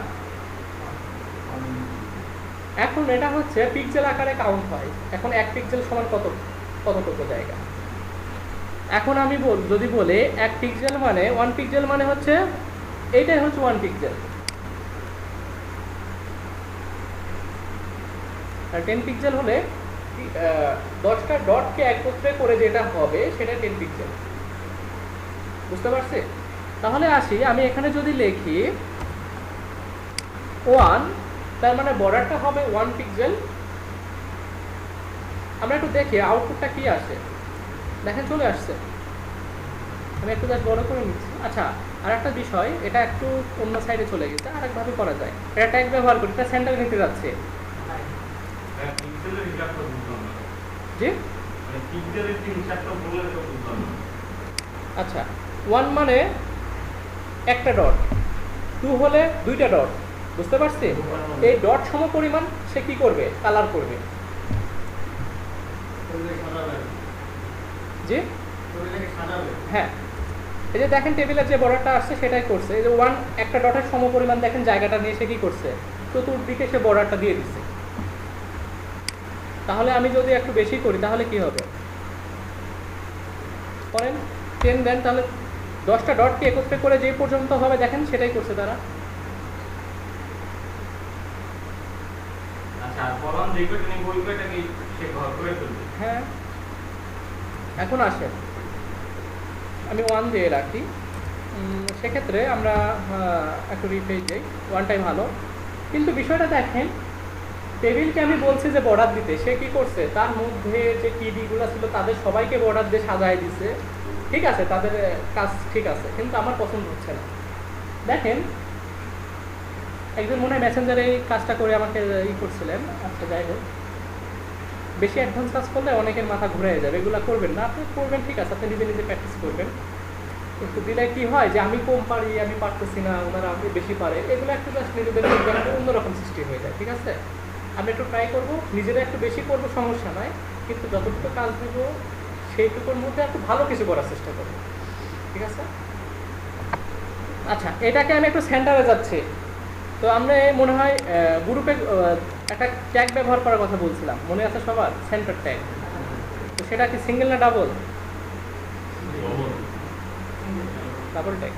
এখন এটা হচ্ছে পিক্সেল আকারে কাউন্ট হয়। এখন 1 পিক্সেল সমান কতটুকু জায়গা? এখন আমি যদি বলি 1 পিক্সেল মানে 1 পিক্সেল মানে হচ্ছে এইটাই হচ্ছে 1 পিক্সেল, আর 10 পিক্সেল হলে 10টা ডটকে একত্রে করে যেটা হবে সেটা 10 পিক্সেল। বুঝতে পারছি? তাহলে আসি, আমি এখানে যদি লিখি 1, তার মানে বর্ডারটা হবে 1 পিক্সেল। আমরা একটু দেখি আউটপুটটা কি আসে। দেখেন চলে আসছে। আমি একটু জাস্ট বড় করে নিচ্ছি। আচ্ছা, আর একটা বিষয়, এটা একটু অন্য সাইডে চলে গেছে, আরেকভাবে করা যায়। এটা ট্যাগ ব্যবহার করি, এটা সেন্টার নিতে যাচ্ছে। জি, আচ্ছা, 1 মানে একটা ডট, 2 হলে 2টা ডট। বুঝতে পারছি? এই ডট সমপরিমাণ সে কি করবে? কালার করবে। জি, হ্যাঁ, এই যে দেখেন টেবিলের যে বর্ডারটা আসছে সেটাই করছে। এই যে 1 একটা ডটের সমপরিমাণ দেখেন জায়গাটা নিয়ে সে কি করছে? চতুর্দিকে সে বর্ডারটা দিয়ে দিচ্ছে। তাহলে আমি যদি একটু বেশি করি তাহলে কি হবে? করেন 10 দেন, তাহলে 10টা ডটকে একত্রে করে যে পর্যন্ত হবে দেখেন সেটাই করছে তারা। হ্যাঁ, এখন আসেন আমি 1 দিয়ে রাখি। সেক্ষেত্রে আমরা একটু রিফ্রেশ দিই, 1টাই ভালো। কিন্তু বিষয়টা দেখেন, টেবিলকে আমি বলছি যে বর্ডার দিতে, সে কি করছে? তার মধ্যে যে কিডিগুলো ছিল তাদের সবাইকে বর্ডার দিয়ে সাজায় দিছে। ঠিক আছে, তাদের কাজ ঠিক আছে, কিন্তু আমার পছন্দ হচ্ছে না। দেখেন, একজন মনে হয় মেসেঞ্জারে এই কাজটা করে আমাকে করছিলেন। আচ্ছা যাই হোক, বেশি অ্যাডভান্স কাজ করলে অনেকের মাথা ঘুরে যাবে, এগুলো করবেন না। আপনি করবেন ঠিক আছে, আপনি নিজে নিজে প্র্যাকটিস করবেন, কিন্তু দিলে কি হয় যে আমি কম পারি, আমি পারতেছি না, ওনারা আপনি বেশি পারে, এগুলো একটু জাস্ট নিজেদের অন্যরকম সৃষ্টি হয়ে যায়। ঠিক আছে, আমি একটু ট্রাই করবো, নিজেরা একটু বেশি করবো, সমস্যা নয়, কিন্তু যতটুকু কাজ দিব সেইটুকুর মধ্যে একটু ভালো কিছু করার চেষ্টা করবো। ঠিক আছে? আচ্ছা, এটাকে আমি একটু সেন্টারে যাচ্ছি। তো আমরা মনে হয় গ্রুপে একটা ট্যাগ ব্যবহার করার কথা বলছিলাম, মনে আছে সবার? Centre tag. তো সেটা কি সিঙ্গেল না ডাবল? Double tag.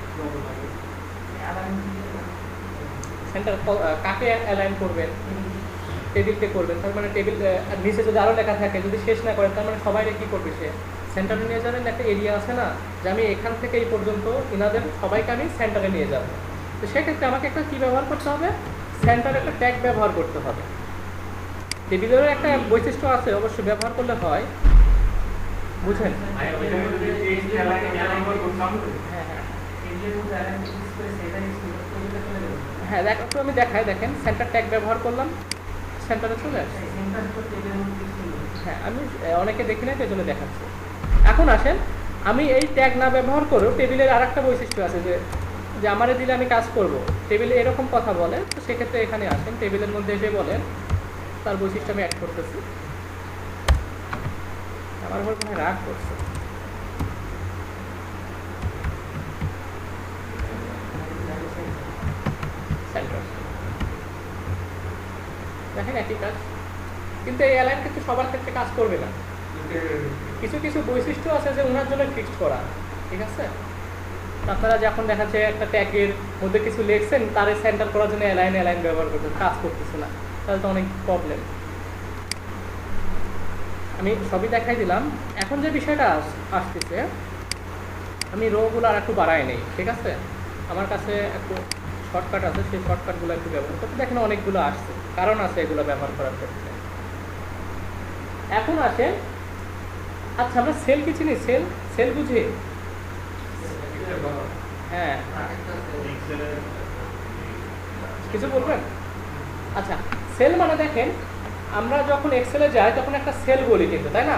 সেন্টার কাকে অ্যালাইন করবেন? টেবিলকে করবেন। তার মানে টেবিল নিচে যদি আরও লেখা থাকে, যদি শেষ না করেন, তার মানে সবাই কী করবে? সে সেন্টারে নিয়ে যাবেন। একটা এরিয়া আছে না, যে আমি এখান থেকে এই পর্যন্ত ইনাদের সবাইকে আমি সেন্টারে নিয়ে যাব। তো সেক্ষেত্রে আমাকে একটা কী ব্যবহার করতে হবে? সেন্টারে একটা ট্যাগ ব্যবহার করতে হবে। টেবিলেরও একটা বৈশিষ্ট্য আছে, অবশ্যই ব্যবহার করলে হয়, বুঝেন? হ্যাঁ হ্যাঁ, হ্যাঁ দেখ একটু আমি দেখাই, দেখেন সেন্টার ট্যাগ ব্যবহার করলাম, সেন্টারে চলে আসছে। হ্যাঁ আমি অনেকে দেখি না, এই জন্য দেখাচ্ছি। এখন আসেন, আমি এই ট্যাগ না ব্যবহার করেও টেবিলের আর একটা বৈশিষ্ট্য আছে যে যে আমারে দিলে আমি কাজ করব, টেবিলে এরকম কথা বলে, তো সেক্ষেত্রে এখানে আসেন, টেবিলের মধ্যে এসে বলেন, তার বৈশিষ্ট্য আমি অ্যাড করতেছি। আমার উপর কোনো রাগ করছে, সেন্টার দেখেন একই কাজ, কিন্তু এই অ্যালাইন কিন্তু সবার ক্ষেত্রে কাজ করবে না। কিছু কিছু বৈশিষ্ট্য আছে যে ওনার জন্য ফিক্সড করা, ঠিক আছে? আপনারা যখন দেখাচ্ছে একটা ট্যাগের মধ্যে কিছু লিখছেন, তার সেন্টার করার জন্য অ্যালাইন ব্যবহার করতেন, কাজ করতেছে না, তাহলে তো অনেক প্রবলেম। আমি সবই দেখাই দিলাম। এখন যে বিষয়টা আসতেছে, আমি রোগুলো আর একটু বাড়াই নেই, ঠিক আছে? আমার কাছে একটু শর্টকাট আছে, সেই শর্টকাটগুলো একটু ব্যবহার করতে দেখেন অনেকগুলো আসছে, কারণ আছে এগুলো ব্যবহার করার ক্ষেত্রে। এখন আসে, আচ্ছা আমরা সেল কি চিনি? সেল সেল বুঝি? হ্যাঁ কিছু বলবেন? আচ্ছা সেল মানে দেখেন, আমরা যখন এক্সেলে যাই তখন একটা সেল বলি কিন্তু, তাই না?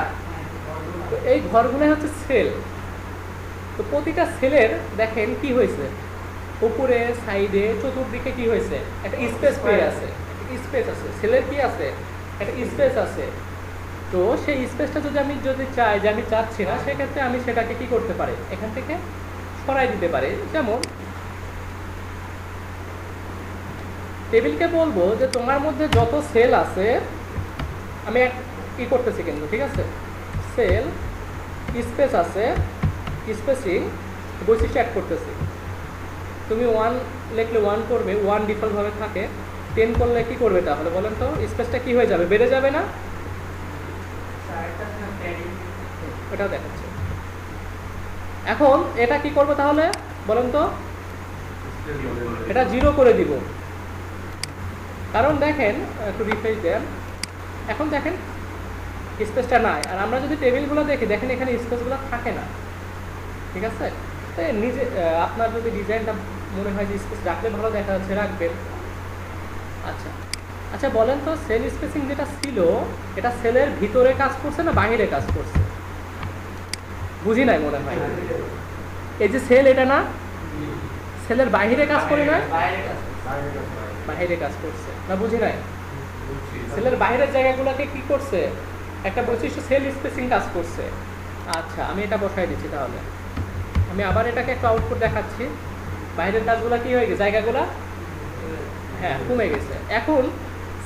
তো এই ঘরগুলো হচ্ছে সেল। তো প্রতিটা সেলের দেখেন কি হয়েছে, উপরে সাইডে চতুর্দিকে কি হয়েছে, একটা স্পেস পেয়ে আছে, স্পেস আছে, সেলের কি আছে, একটা স্পেস আছে। তো সেই স্পেসটা যদি চাই যে আমি চাচ্ছি না, সেক্ষেত্রে আমি সেটাকে কি করতে পারি, এখান থেকে সরাই দিতে পারি। যেমন টেবিলকে বলবো যে তোমার মধ্যে যত সেল আছে, আমি কি করতেছি কিন্তু, ঠিক আছে, সেল স্পেস আছে, স্পেসিং বৈশিষ্ট্য অ্যাড করতেছি। তুমি 1 লিখলে 1 করবে, 1 ডিফল্টভাবে থাকে, 10 করলে কি করবে তাহলে বলেন তো? স্পেসটা কি হয়ে যাবে, বেড়ে যাবে না? ওটাও দেখাচ্ছে। এখন এটা কি করবো তাহলে বলেন তো? এটা 0 করে দিব, কারণ দেখেন একটু রিফ্রেশ দেন, এখন দেখেন স্পেসটা নাই। আর আমরা যদি টেবিলগুলো দেখি, দেখেন এখানে স্পেসগুলো থাকে না, ঠিক আছে? তো নিজে আপনার যদি ডিজাইনটা মনে হয় যে স্পেস রাখলে ভালো দেখা যাচ্ছে, রাখবেন। আচ্ছা আচ্ছা বলেন তো, সেল স্পেসিং যেটা ছিল, এটা সেলের ভিতরে কাজ করছে না বাইরে কাজ করছে? বুঝি নাই মনে হয়। এই যে সেল, এটা না সেলের বাইরে কাজ করে না, বাইরে কাজ করছে না? বুঝি নাই। সেলের বাইরের জায়গাগুলোকে কি করছে, একটা বৈশিষ্ট্য সেল স্পেসিং কাজ করছে। আচ্ছা আমি এটা বসাই দিচ্ছি, তাহলে আমি আবার এটাকে একটা আউটপুট দেখাচ্ছি। বাইরের কাজগুলো কি হয়ে গেছে, জায়গাগুলো হ্যাঁ কমে গেছে। এখন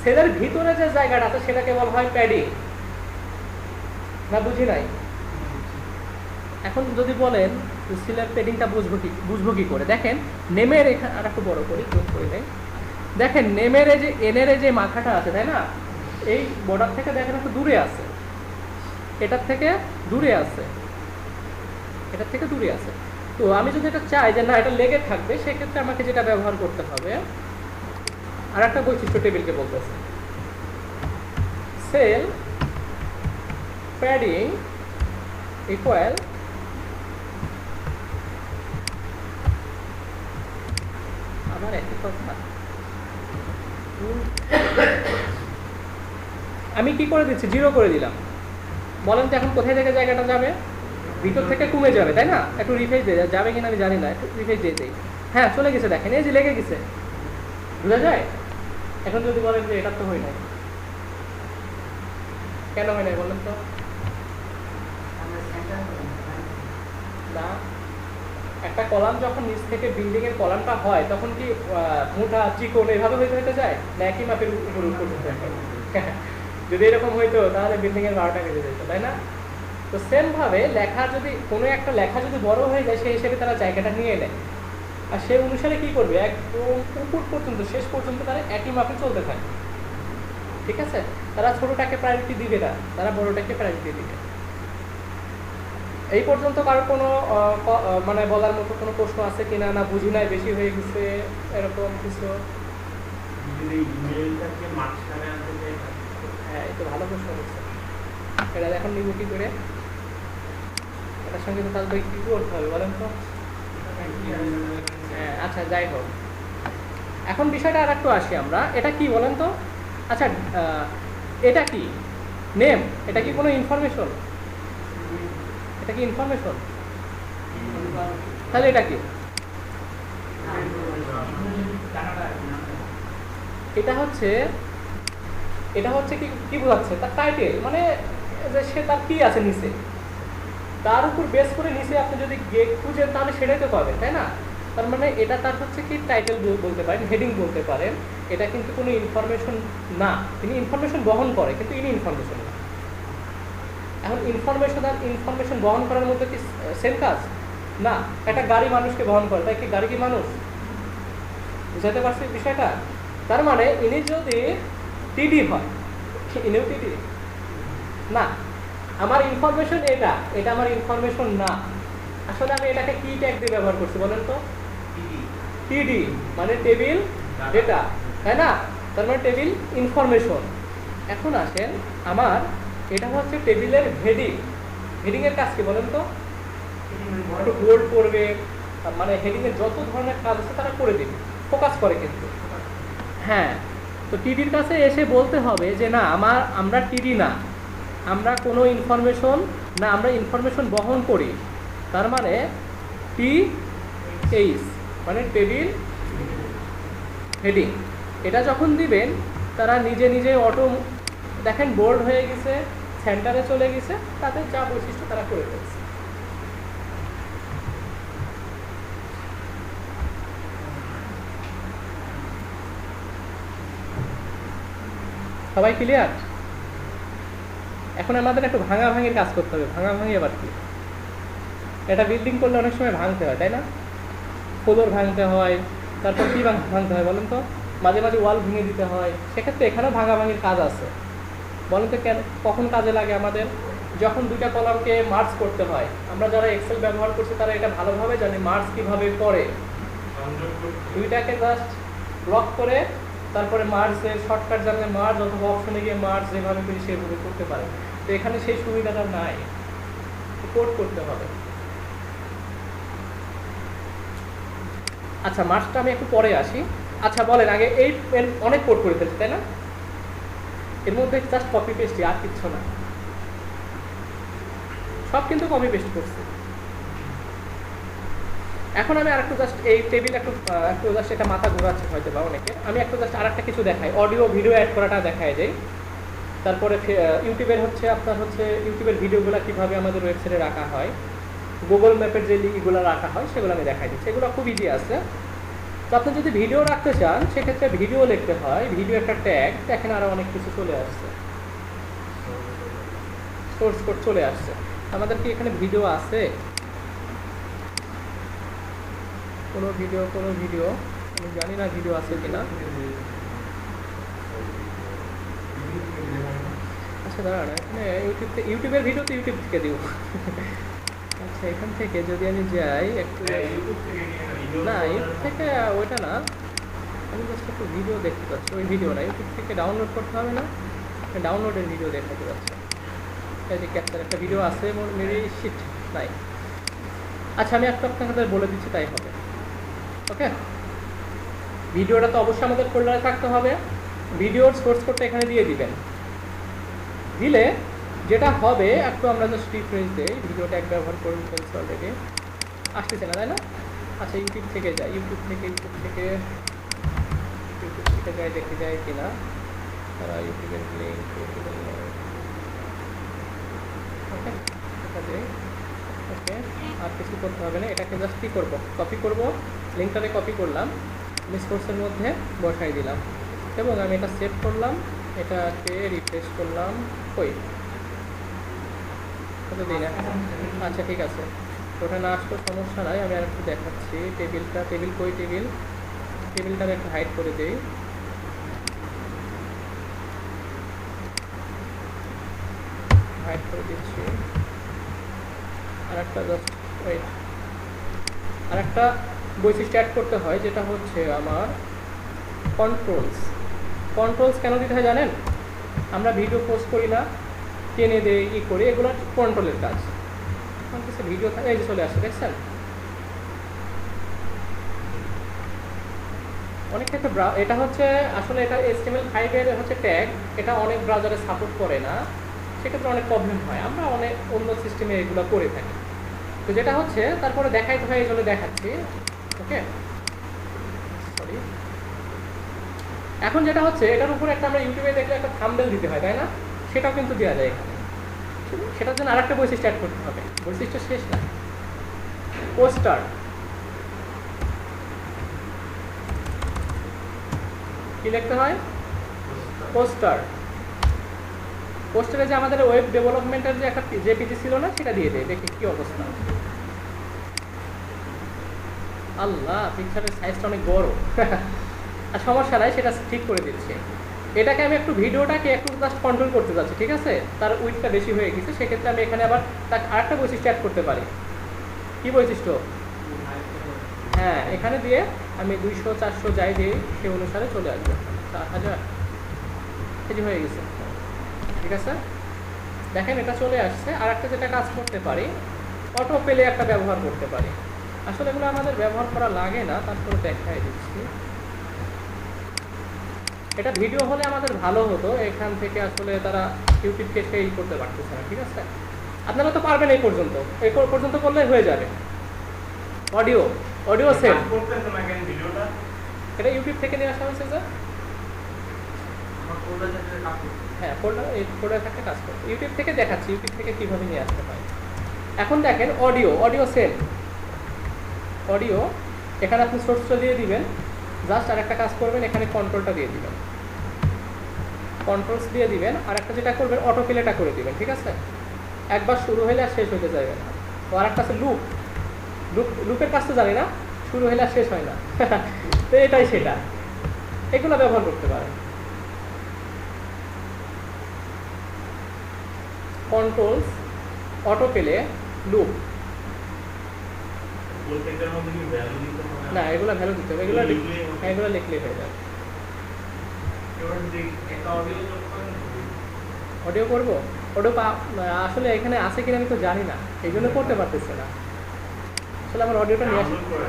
সেলের ভিতরে যে জায়গাটা আছে সেটাকে বলা হয় প্যাডিং, না? বুঝি নাই। এখন যদি বলেন সেলের প্যাডিংটা বুঝবো কি করে, দেখেন নেমের এখানে আর একটু বড় করি, জুম করে নেই। দেখেন নেমের এই যে এনের যে মাথাটা আছে, তাই না, এই বর্ডার থেকে দেখেন একটু দূরে আছে, এটার থেকে দূরে আছে, এটার থেকে দূরে আছে। তো আমি যদি এটা চাই যে না এটা লেগে থাকবে, সেক্ষেত্রে আমাকে যেটা ব্যবহার করতে হবে, আর একটা বৈশিষ্ট্য টেবিলকে বলতেছে, সেল প্যাডিং ইকুয়াল আমার একই কথা, আমি কি করে দিচ্ছি, 0 করে দিলাম। বলেন তো এখন কোথায় থেকে জায়গাটা যাবে, ভিতর থেকে কমে যাবে, তাই না? একটু রিফ্রেশ দিয়ে যাবে কিনা আমি জানি না, একটু রিফ্রেশ দিয়ে দেই। হ্যাঁ চলে গেছে, দেখেন এই যে লেগে গেছে, বোঝা যায়? এখন যদি বলেন যে এটা তো হয় নাই, কেন হয় নাই বলেন তো? না, একটা কলাম যখন নিচ থেকে বিল্ডিং এর কলামটা হয়, তখন কি মোটা চিকন এইভাবে হইতে যায় না একই মাপের উপর যদি এরকম হইতো তাহলে বিল্ডিং এর 12টা বেজে যেত, তাই না? তো সেম ভাবে লেখা যদি কোনো একটা লেখা যদি বড় হয়ে যায়, সেই হিসেবে তারা জায়গাটা নিয়ে নেয়, আর সেই অনুসারে কি করবে, একদম উপর পর্যন্ত শেষ পর্যন্ত তারা একই মাপে চলতে থাকে, ঠিক আছে? তারা ছোটটাকে প্রায়োরিটি দিবে না, তারা বড়টাকে প্রায়োরিটি দিবে। এই পর্যন্ত কারো কোনো মানে বলার মতো কোনো প্রশ্ন আছে কিনা, না বুঝি নাই, বেশি হয়ে গেছে, এরকম কিছু? হ্যাঁ এই তো ভালো প্রশ্ন হচ্ছে, এটা এখন নিব কি করে, এটার সঙ্গে তো তাহলে কি করতে হবে বলেন তো? হ্যাঁ আচ্ছা যাই হোক, এখন বিষয়টা আর একটু আসি আমরা, এটা কি বলেন তো? আচ্ছা, এটা কি নেম? এটা কি কোনো ইনফরমেশন? এটা কি ইনফরমেশন? তাহলে এটা কি? এটা হচ্ছে কি কি বোঝাচ্ছে? তার টাইটেল, মানে যে সে তার কি আছে নিচে, তার উপর বেস করে নিচে আপনি যদি খুঁজেন তাহলে সেটাই তো পাবেন, তাই না? তার মানে এটা তার হচ্ছে কি টাইটেল বলতে পারেন, হেডিং বলতে পারেন। এটা কিন্তু কোনো ইনফরমেশন না। তিনি ইনফরমেশন বহন করে, কিন্তু ইনি ইনফরমেশন না। এখন ইনফরমেশন আর ইনফরমেশন বহন করার মধ্যে কি সেম কাজ? না। একটা গাড়ি মানুষকে বহন করে, তাই কি গাড়ি কি মানুষ? বুঝাতে পারছি বিষয়টা? তার মানে ইনি যদি টিডি হয়, ইনিও টিডি না। আমার ইনফরমেশন এটা আমার ইনফরমেশন না। আসলে আমি এটাকে কি ট্যাগ দিয়ে ব্যবহার করছি বলেন তো? টিডি মানে টেবিল ডেটা, তাই না? তার মানে টেবিল ইনফরমেশন। এখন আসেন, আমার এটা হচ্ছে টেবিলের হেডিং। হেডিংয়ের কাজ কি বলেন তো? একটু বোল্ড করবে, মানে হেডিংয়ের যত ধরনের কাজ আছে তারা করে দেবে, ফোকাস করে কিন্তু। হ্যাঁ, তো টিডির কাছে এসে বলতে হবে যে না, আমরা টিডি না, আমরা কোনো ইনফরমেশন না, আমরা ইনফরমেশন বহন করি। তার মানে TH মানে টেবিল হেডিং। এটা যখন দিবেন তারা নিজে নিজে অটো, দেখেন বোল্ড হয়ে গেছে, সেন্টারে চলে গেছে, তাদের যা বৈশিষ্ট্য তারা করে ফেলছে। সবাই ক্লিয়ার? এখন আমাদের একটু ভাঙাভাঙির কাজ করতে হবে। ভাঙাভাঙি আবার কি? এটা বিল্ডিং করলে অনেক সময় ভাঙতে হয়, তাই না? ফ্লোর ভাঙতে হয়, তারপর কি ভাঙতে হয় বলেন তো? মাঝে মাঝে ওয়াল ভেঙে দিতে হয়। সেক্ষেত্রে এখানেও ভাঙাভাঙির কাজ আছে। বলেন তো কেন, কখন কাজে লাগে আমাদের? যখন দুইটা কলামকে মার্জ করতে হয়। আমরা যারা এক্সেল ব্যবহার করছি তারা এটা ভালোভাবে জানি মার্জ কিভাবে করে। দুইটাকে জাস্ট ব্লক করে তারপরে মার্জের শর্টকাট জানলে মার্জ, অথবা অপশনে গিয়ে মার্জ যেভাবে করি সেভাবে করতে পারে। তো এখানে সেই সুবিধাটা নাই, কোড করতে হবে। আচ্ছা, মার্জটা আমি একটু পরে আসি। আচ্ছা বলেন আগে, এই অনেক কোড করে ফেলছি, তাই না? এর মধ্যে জাস্ট কপি পেস্টই, আর কিচ্ছু না। সব কিন্তু কপি পেস্ট করছি। এখন আমি আরেকটু জাস্ট এই টেবিল একটু জাস্ট এটা মাথা ঘোরাচ্ছে হয়তো বা অনেকে। আমি একটু জাস্ট আরেকটা কিছু দেখাই, অডিও ভিডিও অ্যাড করাটা দেখায় যাই। তারপরে ইউটিউবের আপনার ইউটিউবের ভিডিওগুলো কীভাবে আমাদের ওয়েবসাইটে রাখা হয়, গুগল ম্যাপের যে লিঙ্কগুলো রাখা হয় সেগুলো আমি দেখাই দিচ্ছি। এগুলো খুব ইজি আছে। তো আপনি যদি ভিডিও রাখতে চান সেক্ষেত্রে ভিডিও লিখতে হয়, ভিডিও একটা ট্যাগ। এখানে আরও অনেক কিছু চলে আসছে, সোর্স কোড চলে আসছে। আমাদের কি এখানে ভিডিও আছে? কোনো ভিডিও আমি জানি না ভিডিও আছে কিনা। আচ্ছা দাঁড়ান, এখানে ইউটিউবের ভিডিও তো ইউটিউব থেকে দিব। আচ্ছা, এখান থেকে যদি আমি যাই একটু, না ইউটিউব থেকে ওইটা না, আমি জাস্ট একটু ভিডিও দেখতে পাচ্ছি। ওই ভিডিও না, ইউটিউব থেকে ডাউনলোড করতে হবে না, ডাউনলোডের ভিডিও দেখাতে পাচ্ছি। এই যে ক্যাপচার একটা ভিডিও আছে, মেবি শিট নাই। আচ্ছা, আমি একটু আপনাদের বলে দিচ্ছি, তাই হবে। ওকে, ভিডিওটা তো অবশ্যই আমাদের ফোল্ডারে থাকতে হবে। ভিডিওর সোর্স কোডটা এখানে দিয়ে দিবেন। দিলে যেটা হবে, একটু আমরা জাস্ট রিফ্রেশ দেই। ভিডিওটা এক ব্যবহার করুন ফেলছি অলরেডি, আসতেছে না তাই না? আচ্ছা, ইউটিউব থেকে যাই, ইউটিউব থেকে যাই, দেখে যায় কিনা তারা ইউটিউবের লিঙ্ক। ওকে, এটা দেই। ওকে, আর কিছু করতে হবে না। এটাকে জাস্ট কী করবো, কপি করবো। লিঙ্কটাকে কপি করলাম, আমি সোর্সের মধ্যে বসাই দিলাম এবং আমি এটা সেভ করলাম। এটাকে রিফ্রেশ করলাম। কই ওটা দিই না। আচ্ছা ঠিক আছে, ওটা না আসলেও সমস্যা নাই। আমি আর একটু দেখাচ্ছি টেবিল কই, টেবিলটাকে একটু হাইড করে দিই। হাইড করে দিচ্ছি। আর একটা জাস্ট ওয়েট, আর একটা বৈশিষ্ট্য অ্যাড করতে হয়, যেটা হচ্ছে আমার কন্ট্রোলস কেন দিতে হয় জানেন? আমরা ভিডিও পোস্ট করি না, টেনে দেই, ই করি, এগুলো কন্ট্রোলের কাজ। আমার কাছে ভিডিও থাকে, এই যে চলে আসছে, দেখছেন? অনেক ক্ষেত্রে এটা হচ্ছে আসলে এটা HTML5 এর হচ্ছে ট্যাগ, এটা অনেক ব্রাউজারে সাপোর্ট করে না, সেক্ষেত্রে অনেক প্রবলেম হয়। আমরা অনেক অন্য সিস্টেমে এগুলো করে থাকি। তো যেটা হচ্ছে তারপরে দেখাইতে হয়, এই জন্য দেখাচ্ছি। ওকে, সরি। এখন যেটা হচ্ছে এটার উপরে একটা আমরা ইউটিউবে দেখলে একটা থাম্বনেল দিতে হয়, তাই না? সেটাও কিন্তু দেওয়া যায় এখানে। সেটার জন্য আরেকটা বৈশিষ্ট্য অ্যাড করতে হবে, বৈশিষ্ট্য শেষ না। পোস্টার, কি লিখতে হয়? পোস্টার। পোস্টারে যে আমাদের ওয়েব ডেভেলপমেন্টের যে একটা জেপিজি ছিল না, সেটা দিয়ে দেয়। দেখি কি অবস্থা। আল্লাহ, পিকচারের সাইজটা অনেক বড়। আর সমস্যা নাই, সেটা ঠিক করে দিচ্ছি। এটাকে আমি একটু ভিডিওটাকে একটু জাস্ট কন্ট্রোল করতে যাচ্ছি, ঠিক আছে? তার উইডথটা বেশি হয়ে গেছে, সেক্ষেত্রে আমি এখানে আবার তার আরেকটা বৈশিষ্ট্য অ্যাড করতে পারি। কি বৈশিষ্ট্য? হ্যাঁ, এখানে দিয়ে আমি 200-400 যাই দিই, সেই অনুসারে চলে আসবে 4000 কেজি হয়ে গেছে। ঠিক আছে, দেখেন এটা চলে আসছে। আর একটা যেটা কাজ করতে পারি, অটো পেলে একটা ব্যবহার করতে পারি। আসলে এগুলো আমাদের ব্যবহার করা লাগে না, তারপরে দেখাই দিচ্ছি। এটা ভিডিও হলে আমাদের ভালো হতো, এখান থেকে আসলে তারা ইউটিউবকে সেই করতে পারতেছে না। ঠিক আছে, আপনারা তো পারবেন এই পর্যন্ত, এই পর্যন্ত করলে হয়ে যাবে। অডিও, অডিও সেভ করতেছেন না কেন ভিডিওটা? এটা ইউটিউব থেকে নিয়ে আসা হয়েছে। যে আমার ফোল্ডার থেকে কাজ করতে। হ্যাঁ, ফোল্ডার থাকতে কাজ করতে। ইউটিউব থেকে দেখাচ্ছি, ইউটিউব থেকে কীভাবে নিয়ে আসতে হয়। এখন দেখেন অডিও, অডিও সেভ, অডিও। এখানে আপনি সোর্সটা দিয়ে দিবেন, জাস্ট আর একটা কাজ করবেন, এখানে কন্ট্রোলটা দিয়ে দিবেন, কন্ট্রোলস দিয়ে দিবেন। আর একটা যেটা করবেন, অটো প্লেটা করে দিবেন। ঠিক আছে, একবার শুরু হইলে আর শেষ হইতে যাবে না। তো আর একটা আছে লুপ, লুপের কাজ তো জানি না, শুরু হইলে আর শেষ হয় না। তো এটাই সেটা, এগুলো ব্যবহার করতে পারেন। Controls, auto play, loop. প্রত্যেকটার মধ্যে কি ভ্যালু দিতে হবে? না, এগুলো ভ্যালু দিতে হবে, এগুলো এগুলো লিখলেই হয়ে যাবে। এবার যদি একটা অডিও যোগ করেন, অডিও করবো, অডিও আসলে এখানে আছে কিনা আমি তো জানি না, এই জন্য করতে পারতেছে না। আসলে আমার অডিওটা নিয়ে আসে, ডাউনলোড করে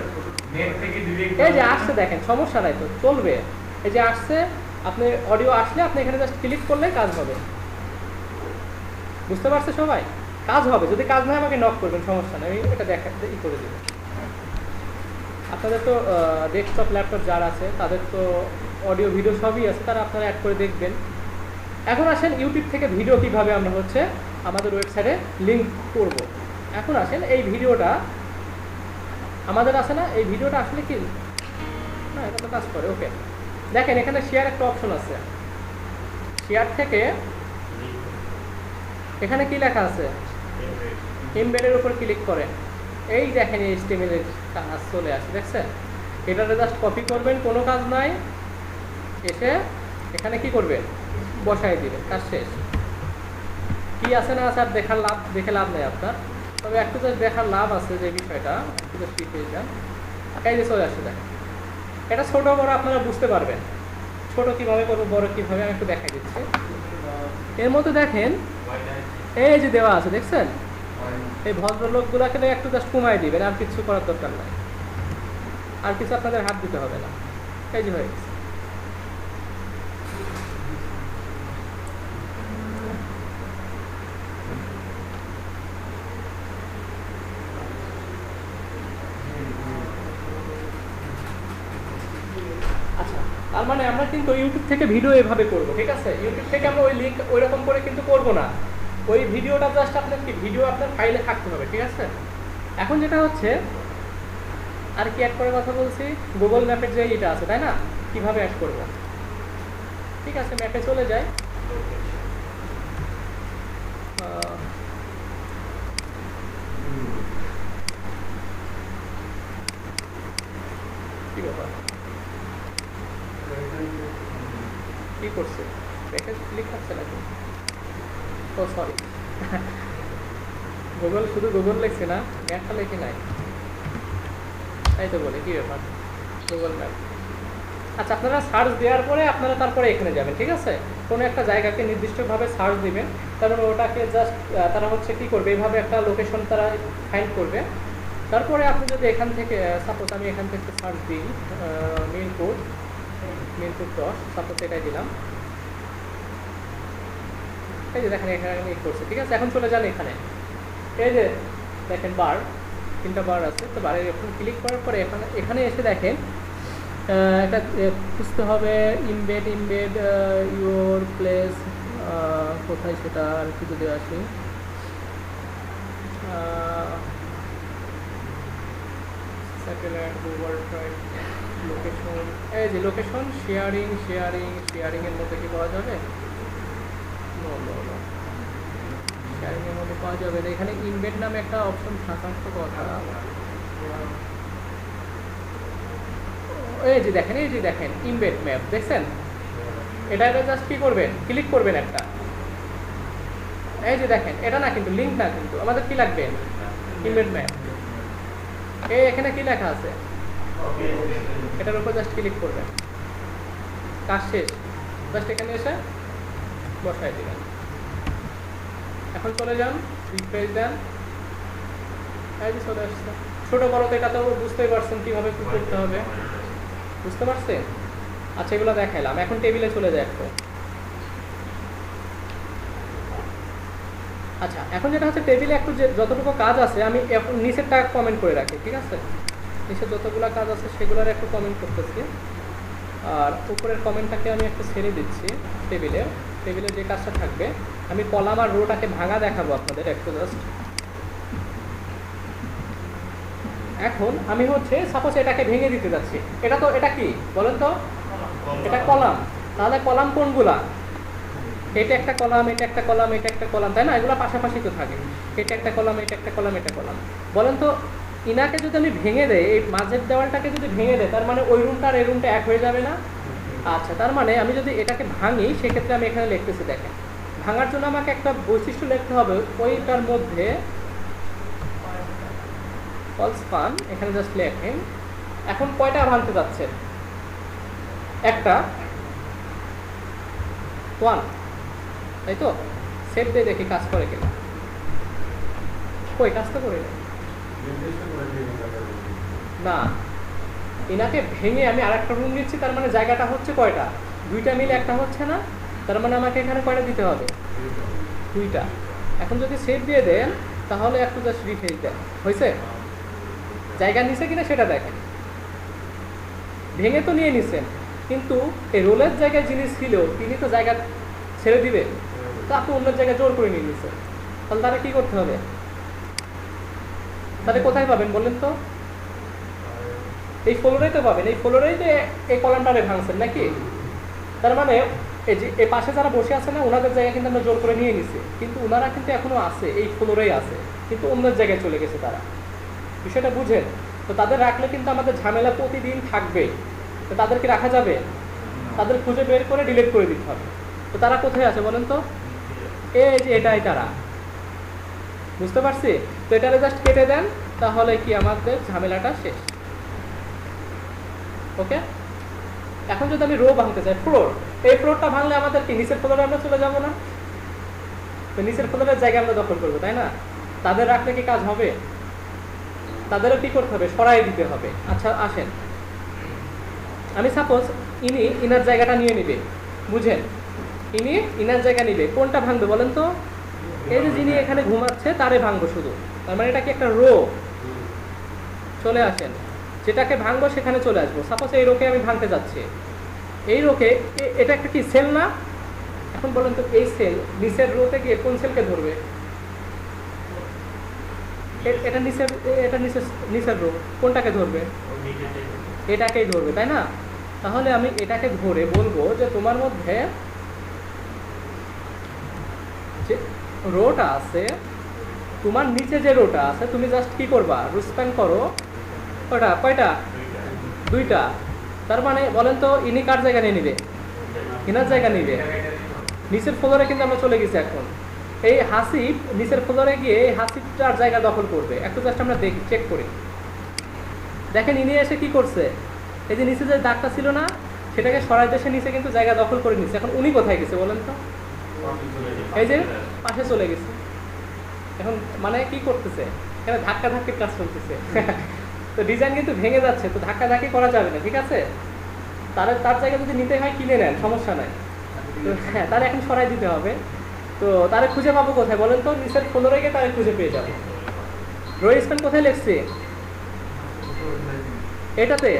নেট থেকে ডিরেক্ট। এই যে আসছে দেখেন, সমস্যা নাই তো, চলবে। এই যে আসছে, আপনি অডিও আসলে আপনি এখানে জাস্ট ক্লিক করলেই কাজ হবে। বুঝতে পারছে সবাই? কাজ হবে। যদি কাজ না হয় আমাকে নক করবেন, সমস্যা নেই, আমি এটা দেখাতে করে দেবো। আপনাদের তো ডেস্কটপ ল্যাপটপ যারা আছে তাদের তো অডিও ভিডিও সবই আছে, তারা আপনারা অ্যাড করে দেখবেন। এখন আসেন ইউটিউব থেকে ভিডিও কিভাবে আমরা হচ্ছে আমাদের ওয়েবসাইটে লিঙ্ক করব। এখন আসেন এই ভিডিওটা আমাদের আছে না, এই ভিডিওটা আসলে কি না, এটা তো কাজ করে। ওকে, দেখেন এখানে শেয়ার একটা অপশন আছে। শেয়ার থেকে এখানে কি লেখা আছে, এমবেডের উপর ক্লিক করেন। এই দেখেন এই HTML এর কাজ চলে আসে, দেখছেন? এটাতে জাস্ট কপি করবেন, কোনো কাজ নাই, এসে এখানে কি করবেন, বসাই দিবেন, কাজ শেষ। কি আছে না আছে আর দেখে লাভ নেই আপনার, তবে একটু জাস্ট দেখার লাভ আছে যে বিষয়টা, একটু জাস্ট শিখে যান। এই যে চলে আসছে, দেখেন এটা ছোট বড় আপনারা বুঝতে পারবেন। ছোট কিভাবে করবো, বড় কিভাবে, আমি একটু দেখাই দিচ্ছি। এর মধ্যে দেখেন এই যে দেওয়া আছে, দেখছেন? এই ভদ্রলোকগুলোকে একটু জাস্ট কমাই দিবেন, আর কিছু করার দরকার নাই, আর কিছু আপনাদের হাত দিতে হবে না। এই যে হয়ে গেছে। আচ্ছা, তার মানে আমরা কিন্তু ইউটিউব থেকে ভিডিও এভাবে করব। ঠিক আছে, ইউটিউব থেকে আমরা ওই লিঙ্ক ওই রকম করে কিন্তু করব না। ওই ভিডিওটা জাস্ট আপনার কি ভিডিও আপনার ফাইলে থাকতে হবে। ঠিক আছে, এখন যেটা হচ্ছে আর কি অ্যাড করার কথা বলছি, গুগল ম্যাপের যে এটা আছে, তাই না? কিভাবে অ্যাড করব? ঠিক আছে, ম্যাপে চলে যাই। কি ব্যাপার, কি করছে, ব্যাকে ক্লিক করছে নাকি? ও সরি, গুগল শুধু গুগল লিখছে না, ম্যাপটা লিখে নাই, তাই তো বলে। কি ব্যাপার, গুগল ম্যাপ। আচ্ছা, আপনারা সার্চ দেওয়ার পরে আপনারা তারপরে এখানে যাবেন। ঠিক আছে, কোনো একটা জায়গাকে নির্দিষ্টভাবে সার্চ দিবেন, তারপরে ওটাকে জাস্ট তারা হচ্ছে কী করবে, এইভাবে একটা লোকেশন তারা ফাইন্ড করবে। তারপরে আপনি যদি এখান থেকে সাপোজ আমি এখান থেকে সার্চ দিই মিরপুর, মিনপুট 10 সাপোজ এটাই দিলাম। এই যে দেখেন এখানে আমি করছি, ঠিক আছে। এখন চলে যান এখানে, এই যে দেখেন বার, 3টা বার আছে। তো বারের এখন ক্লিক করার পরে এখানে এসে দেখেন একটা খুঁজতে হবে ইমবেড ইউর প্লেস, কোথায় সেটা আর একটু যদি আসি, স্যাটেলাইট গুগল ড্রাইভ লোকেশন, এই যে লোকেশন শেয়ারিংয়ের মধ্যে কি পাওয়া যাবে? শেয়ারিংয়ের মধ্যে পাওয়া যাবে না। এখানে ইমবেড নামে একটা অপশন থাকার তো কথা। এই যে দেখেন ইমবেড ম্যাপ দেখছেন, এটা জাস্ট কি করবেন, ক্লিক করবেন একটা। এই যে দেখেন এটা না কিন্তু লিঙ্ক না, কিন্তু আমাদের কি লাগবে, ইমবেড ম্যাপ। এই এখানে কি লেখা আছে, এটার উপর জাস্ট ক্লিক করবেন, কাজ শেষ। জাস্ট এখানে এসে বসাই দিবেন। এখন চলে যান, রিফ্রেশ দেন, এই যে চলে আসছে। ছোটো বড় তো এটা তো বুঝতেই পারছেন কীভাবে কী করতে হবে, বুঝতে পারছেন? আচ্ছা এগুলো দেখাইলাম, এখন টেবিলে চলে যায় একটু। আচ্ছা এখন যেটা হচ্ছে টেবিলে একটু যে যতটুকু কাজ আছে আমি এখন নিচেরটা কমেন্ট করে রাখি, ঠিক আছে? নিচে যতগুলো কাজ আছে সেগুলোর একটু কমেন্ট করতেছি, আর উপরের কমেন্টটাকে আমি একটু ছেড়ে দিচ্ছি। টেবিলে যে কাজটা থাকবে আমি কলাম আর রোটাকে ভাঙা দেখাবো আপনাদের একটু জাস্ট। এখন আমি হচ্ছে সাপোজ এটাকে ভেঙে দিতে যাচ্ছি। এটা কি বলেন তো, এটা কলাম। তাহলে কলাম কোনগুলা? এটা একটা কলাম, এটা একটা কলাম, এটা একটা কলাম, তাই না? এগুলো পাশাপাশি তো থাকে। এটা একটা কলাম, এটা একটা কলাম, এটা কলাম। বলেন তো ইনাকে যদি আমি ভেঙে দেই, এই মাঝের দেওয়ালটাকে যদি ভেঙে দেয়, তার মানে ওই রুমটা আর এই রুমটা এক হয়ে যাবে না? আচ্ছা তার মানে আমি যদি এটাকে ভাঙি সেক্ষেত্রে আমি এখানে লিখতেছি, দেখেন ভাঙার জন্য আমাকে একটা বৈশিষ্ট্য লিখতে হবে, ওইটার মধ্যে ফলস ফান, এখানে জাস্ট লেখেন। এখন কয়টা ভাঙতে যাচ্ছেন? একটা, 1, তাই তো? সেভ দিয়ে দেখি কাজ করে কিনা। কই কাজ তো করে না, এনাকে ভেঙে আমি আর একটা রুম নিচ্ছি, তার মানে জায়গাটা হচ্ছে কয়টা? 2টা মিলে একটা হচ্ছে না? তার মানে আমাকে এখানে কয়টা দিতে হবে? 2টা। এখন যদি সেভ দিয়ে দেন তাহলে একটু জাস্ট রিফ্রেশ দেন, হয়েছে? জায়গা নিছে কিনা সেটা দেখেন। ভেঙে তো নিয়ে নিছেন, কিন্তু এই রোলের জায়গায় যিনি ছিল তিনি তো জায়গা ছেড়ে দিবে, তো আপনি অন্য জায়গায় জোর করে নিয়ে নিছেন। তাহলে তারা কি করতে হবে? তাহলে কোথায় পাবেন বলেন তো? এই ফ্লোরেই তো পাবেন, এই ফ্লোরেই তো এই কলামটারে ভাঙছেন নাকি? তার মানে এই যে এই পাশে যারা বসে আছে না, ওনাদের জায়গা কিন্তু আমরা জোর করে নিয়ে নিছি, কিন্তু ওনারা কিন্তু এখনো আছে, এই ফ্লোরেই আছে, কিন্তু অন্য জায়গায় চলে গেছে তারা। বিষয়টা বুঝেন? তো তাদের রাখলে কিন্তু আমাদের ঝামেলা প্রতিদিন থাকবে। তো তাদেরকে রাখা যাবে? তাদের খুঁজে বের করে ডিলিট করে দিতে হবে। তো তারা কোথায় আছে বলেন তো? এই যে এটাই তারা, বুঝতে পারছি? তো এটারে জাস্ট কেটে দেন, তাহলে কি আমাদের ঝামেলাটা শেষ। ওকে, এখন যদি আমি রো ভাঙতে চাই, ফ্লোর, এই ফ্লোরটা ভাঙলে আমাদের কি নিচের ফ্লোরে আমরা চলে যাব না? তো নিচের ফ্লোরের জায়গা আমরা দখল করবো, তাই না? তাদের রাখলে কি কাজ হবে? তাদেরও কি করতে হবে? সরাই দিতে হবে। আচ্ছা আসেন, আমি সাপোজ ইনার জায়গাটা নিয়ে নিবে, বুঝেন? ইনার জায়গা নিবে, কোনটা ভাঙবে বলেন তো? এই যে যিনি এখানে ঘুমাচ্ছে তারে ভাঙবো শুধু, তার মানে এটা কি একটা রো? চলে আসেন, যেটাকে ভাঙবো সেখানে চলে আসবো। সাপোজ এই রোকে আমি ভাঙতে যাচ্ছি, এই রোকে, এটা একটা কি সেল না? এখন বলেন তো এই সেল নিচের রোতে গিয়ে কোন সেলকে ধরবে? এটা নিচের রো, কোনটাকে ধরবে? এটাকেই ধরবে, তাই না? তাহলে আমি এটাকে ধরে বলবো যে তোমার মধ্যে যে রোটা আছে, তোমার নিচে যে রোটা আছে, তুমি জাস্ট কি করবা? রুস্প্যান করো। কয়টা? 2টা। তার মানে বলেন তো ইনি কার জায়গা নিয়ে নিবে? ইনার জায়গা নিবে। নিচের ফ্লোরে কিন্তু আমরা চলে গেছি। এখন এই হাসিব নিচের ফ্লোরে গিয়ে এই হাসিবটার জায়গা দখল করবে। একটু জাস্ট আমরা দেখি, চেক করি। দেখেন ইনি এসে কি করছে, এই যে নিচে যে দাগটা ছিল না, সেটাকে সরাইতে এসে নিচে কিন্তু জায়গা দখল করে নিচ্ছে। এখন উনি কোথায় গেছে বলেন তো? এই যে পাশে চলে গেছে। এখন মানে কি করতেছে? এখানে ধাক্কা ধাক্কির কাজ চলতেছে। তো ডিজাইন কিন্তু ভেঙে যাচ্ছে, তো ধাক্কা ধাক্কি করা যাবে না, ঠিক আছে? তার জায়গায় যদি নিতে হয় কিনে নেন, সমস্যা নাই। তো হ্যাঁ, তার এখন সরাই দিতে হবে। তো তারে খুঁজে পাবো কোথায় বলেন তো? নিচের ফ্লোরে গিয়ে তারে খুঁজে পেয়ে যাবো। রো স্পেন কোথায় লিখছি? এটাতে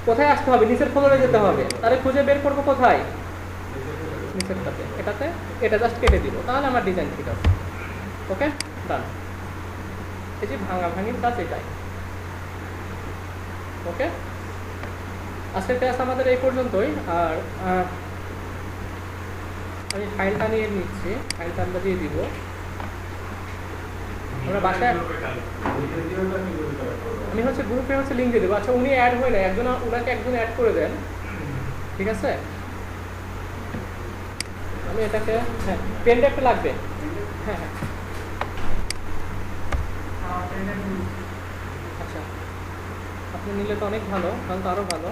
কোথায় আসতে হবে? নিচের ফ্লোরে যেতে হবে। তারে খুঁজে বের করবো কোথায়? নিচেরটাতে। এটাতে এটা জাস্ট কেটে দিব, তাহলে আমার ডিজাইন ঠিক আছে। ওকে, ডান। এই যে ভাঙাভাঙির কাজ এটাই। ওকে, আজকের ক্লাস আমাদের এই পর্যন্তই। আর আমি ফাইলটা নিয়ে নিচ্ছি, ফাইলটা আমরা দিয়ে দিব। আমরা বাসায় আমি হচ্ছে গ্রুপে হচ্ছে লিঙ্ক দিয়ে দেবো। আচ্ছা, উনি অ্যাড হয়ে নাই, ওনাকে একজন অ্যাড করে দেন, ঠিক আছে? আমি এটাকে, হ্যাঁ, পেনটা একটা লাগবে। হ্যাঁ হ্যাঁ, আচ্ছা, আপনি নিলে তো অনেক ভালো, তাহলে তো আরও ভালো।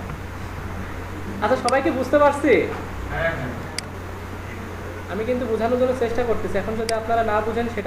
আচ্ছা, সবাইকে বুঝতে পারছি? আমি কিন্তু বোঝানোর জন্য চেষ্টা করতেছি। এখন যদি আপনারা না বুঝেন সেটা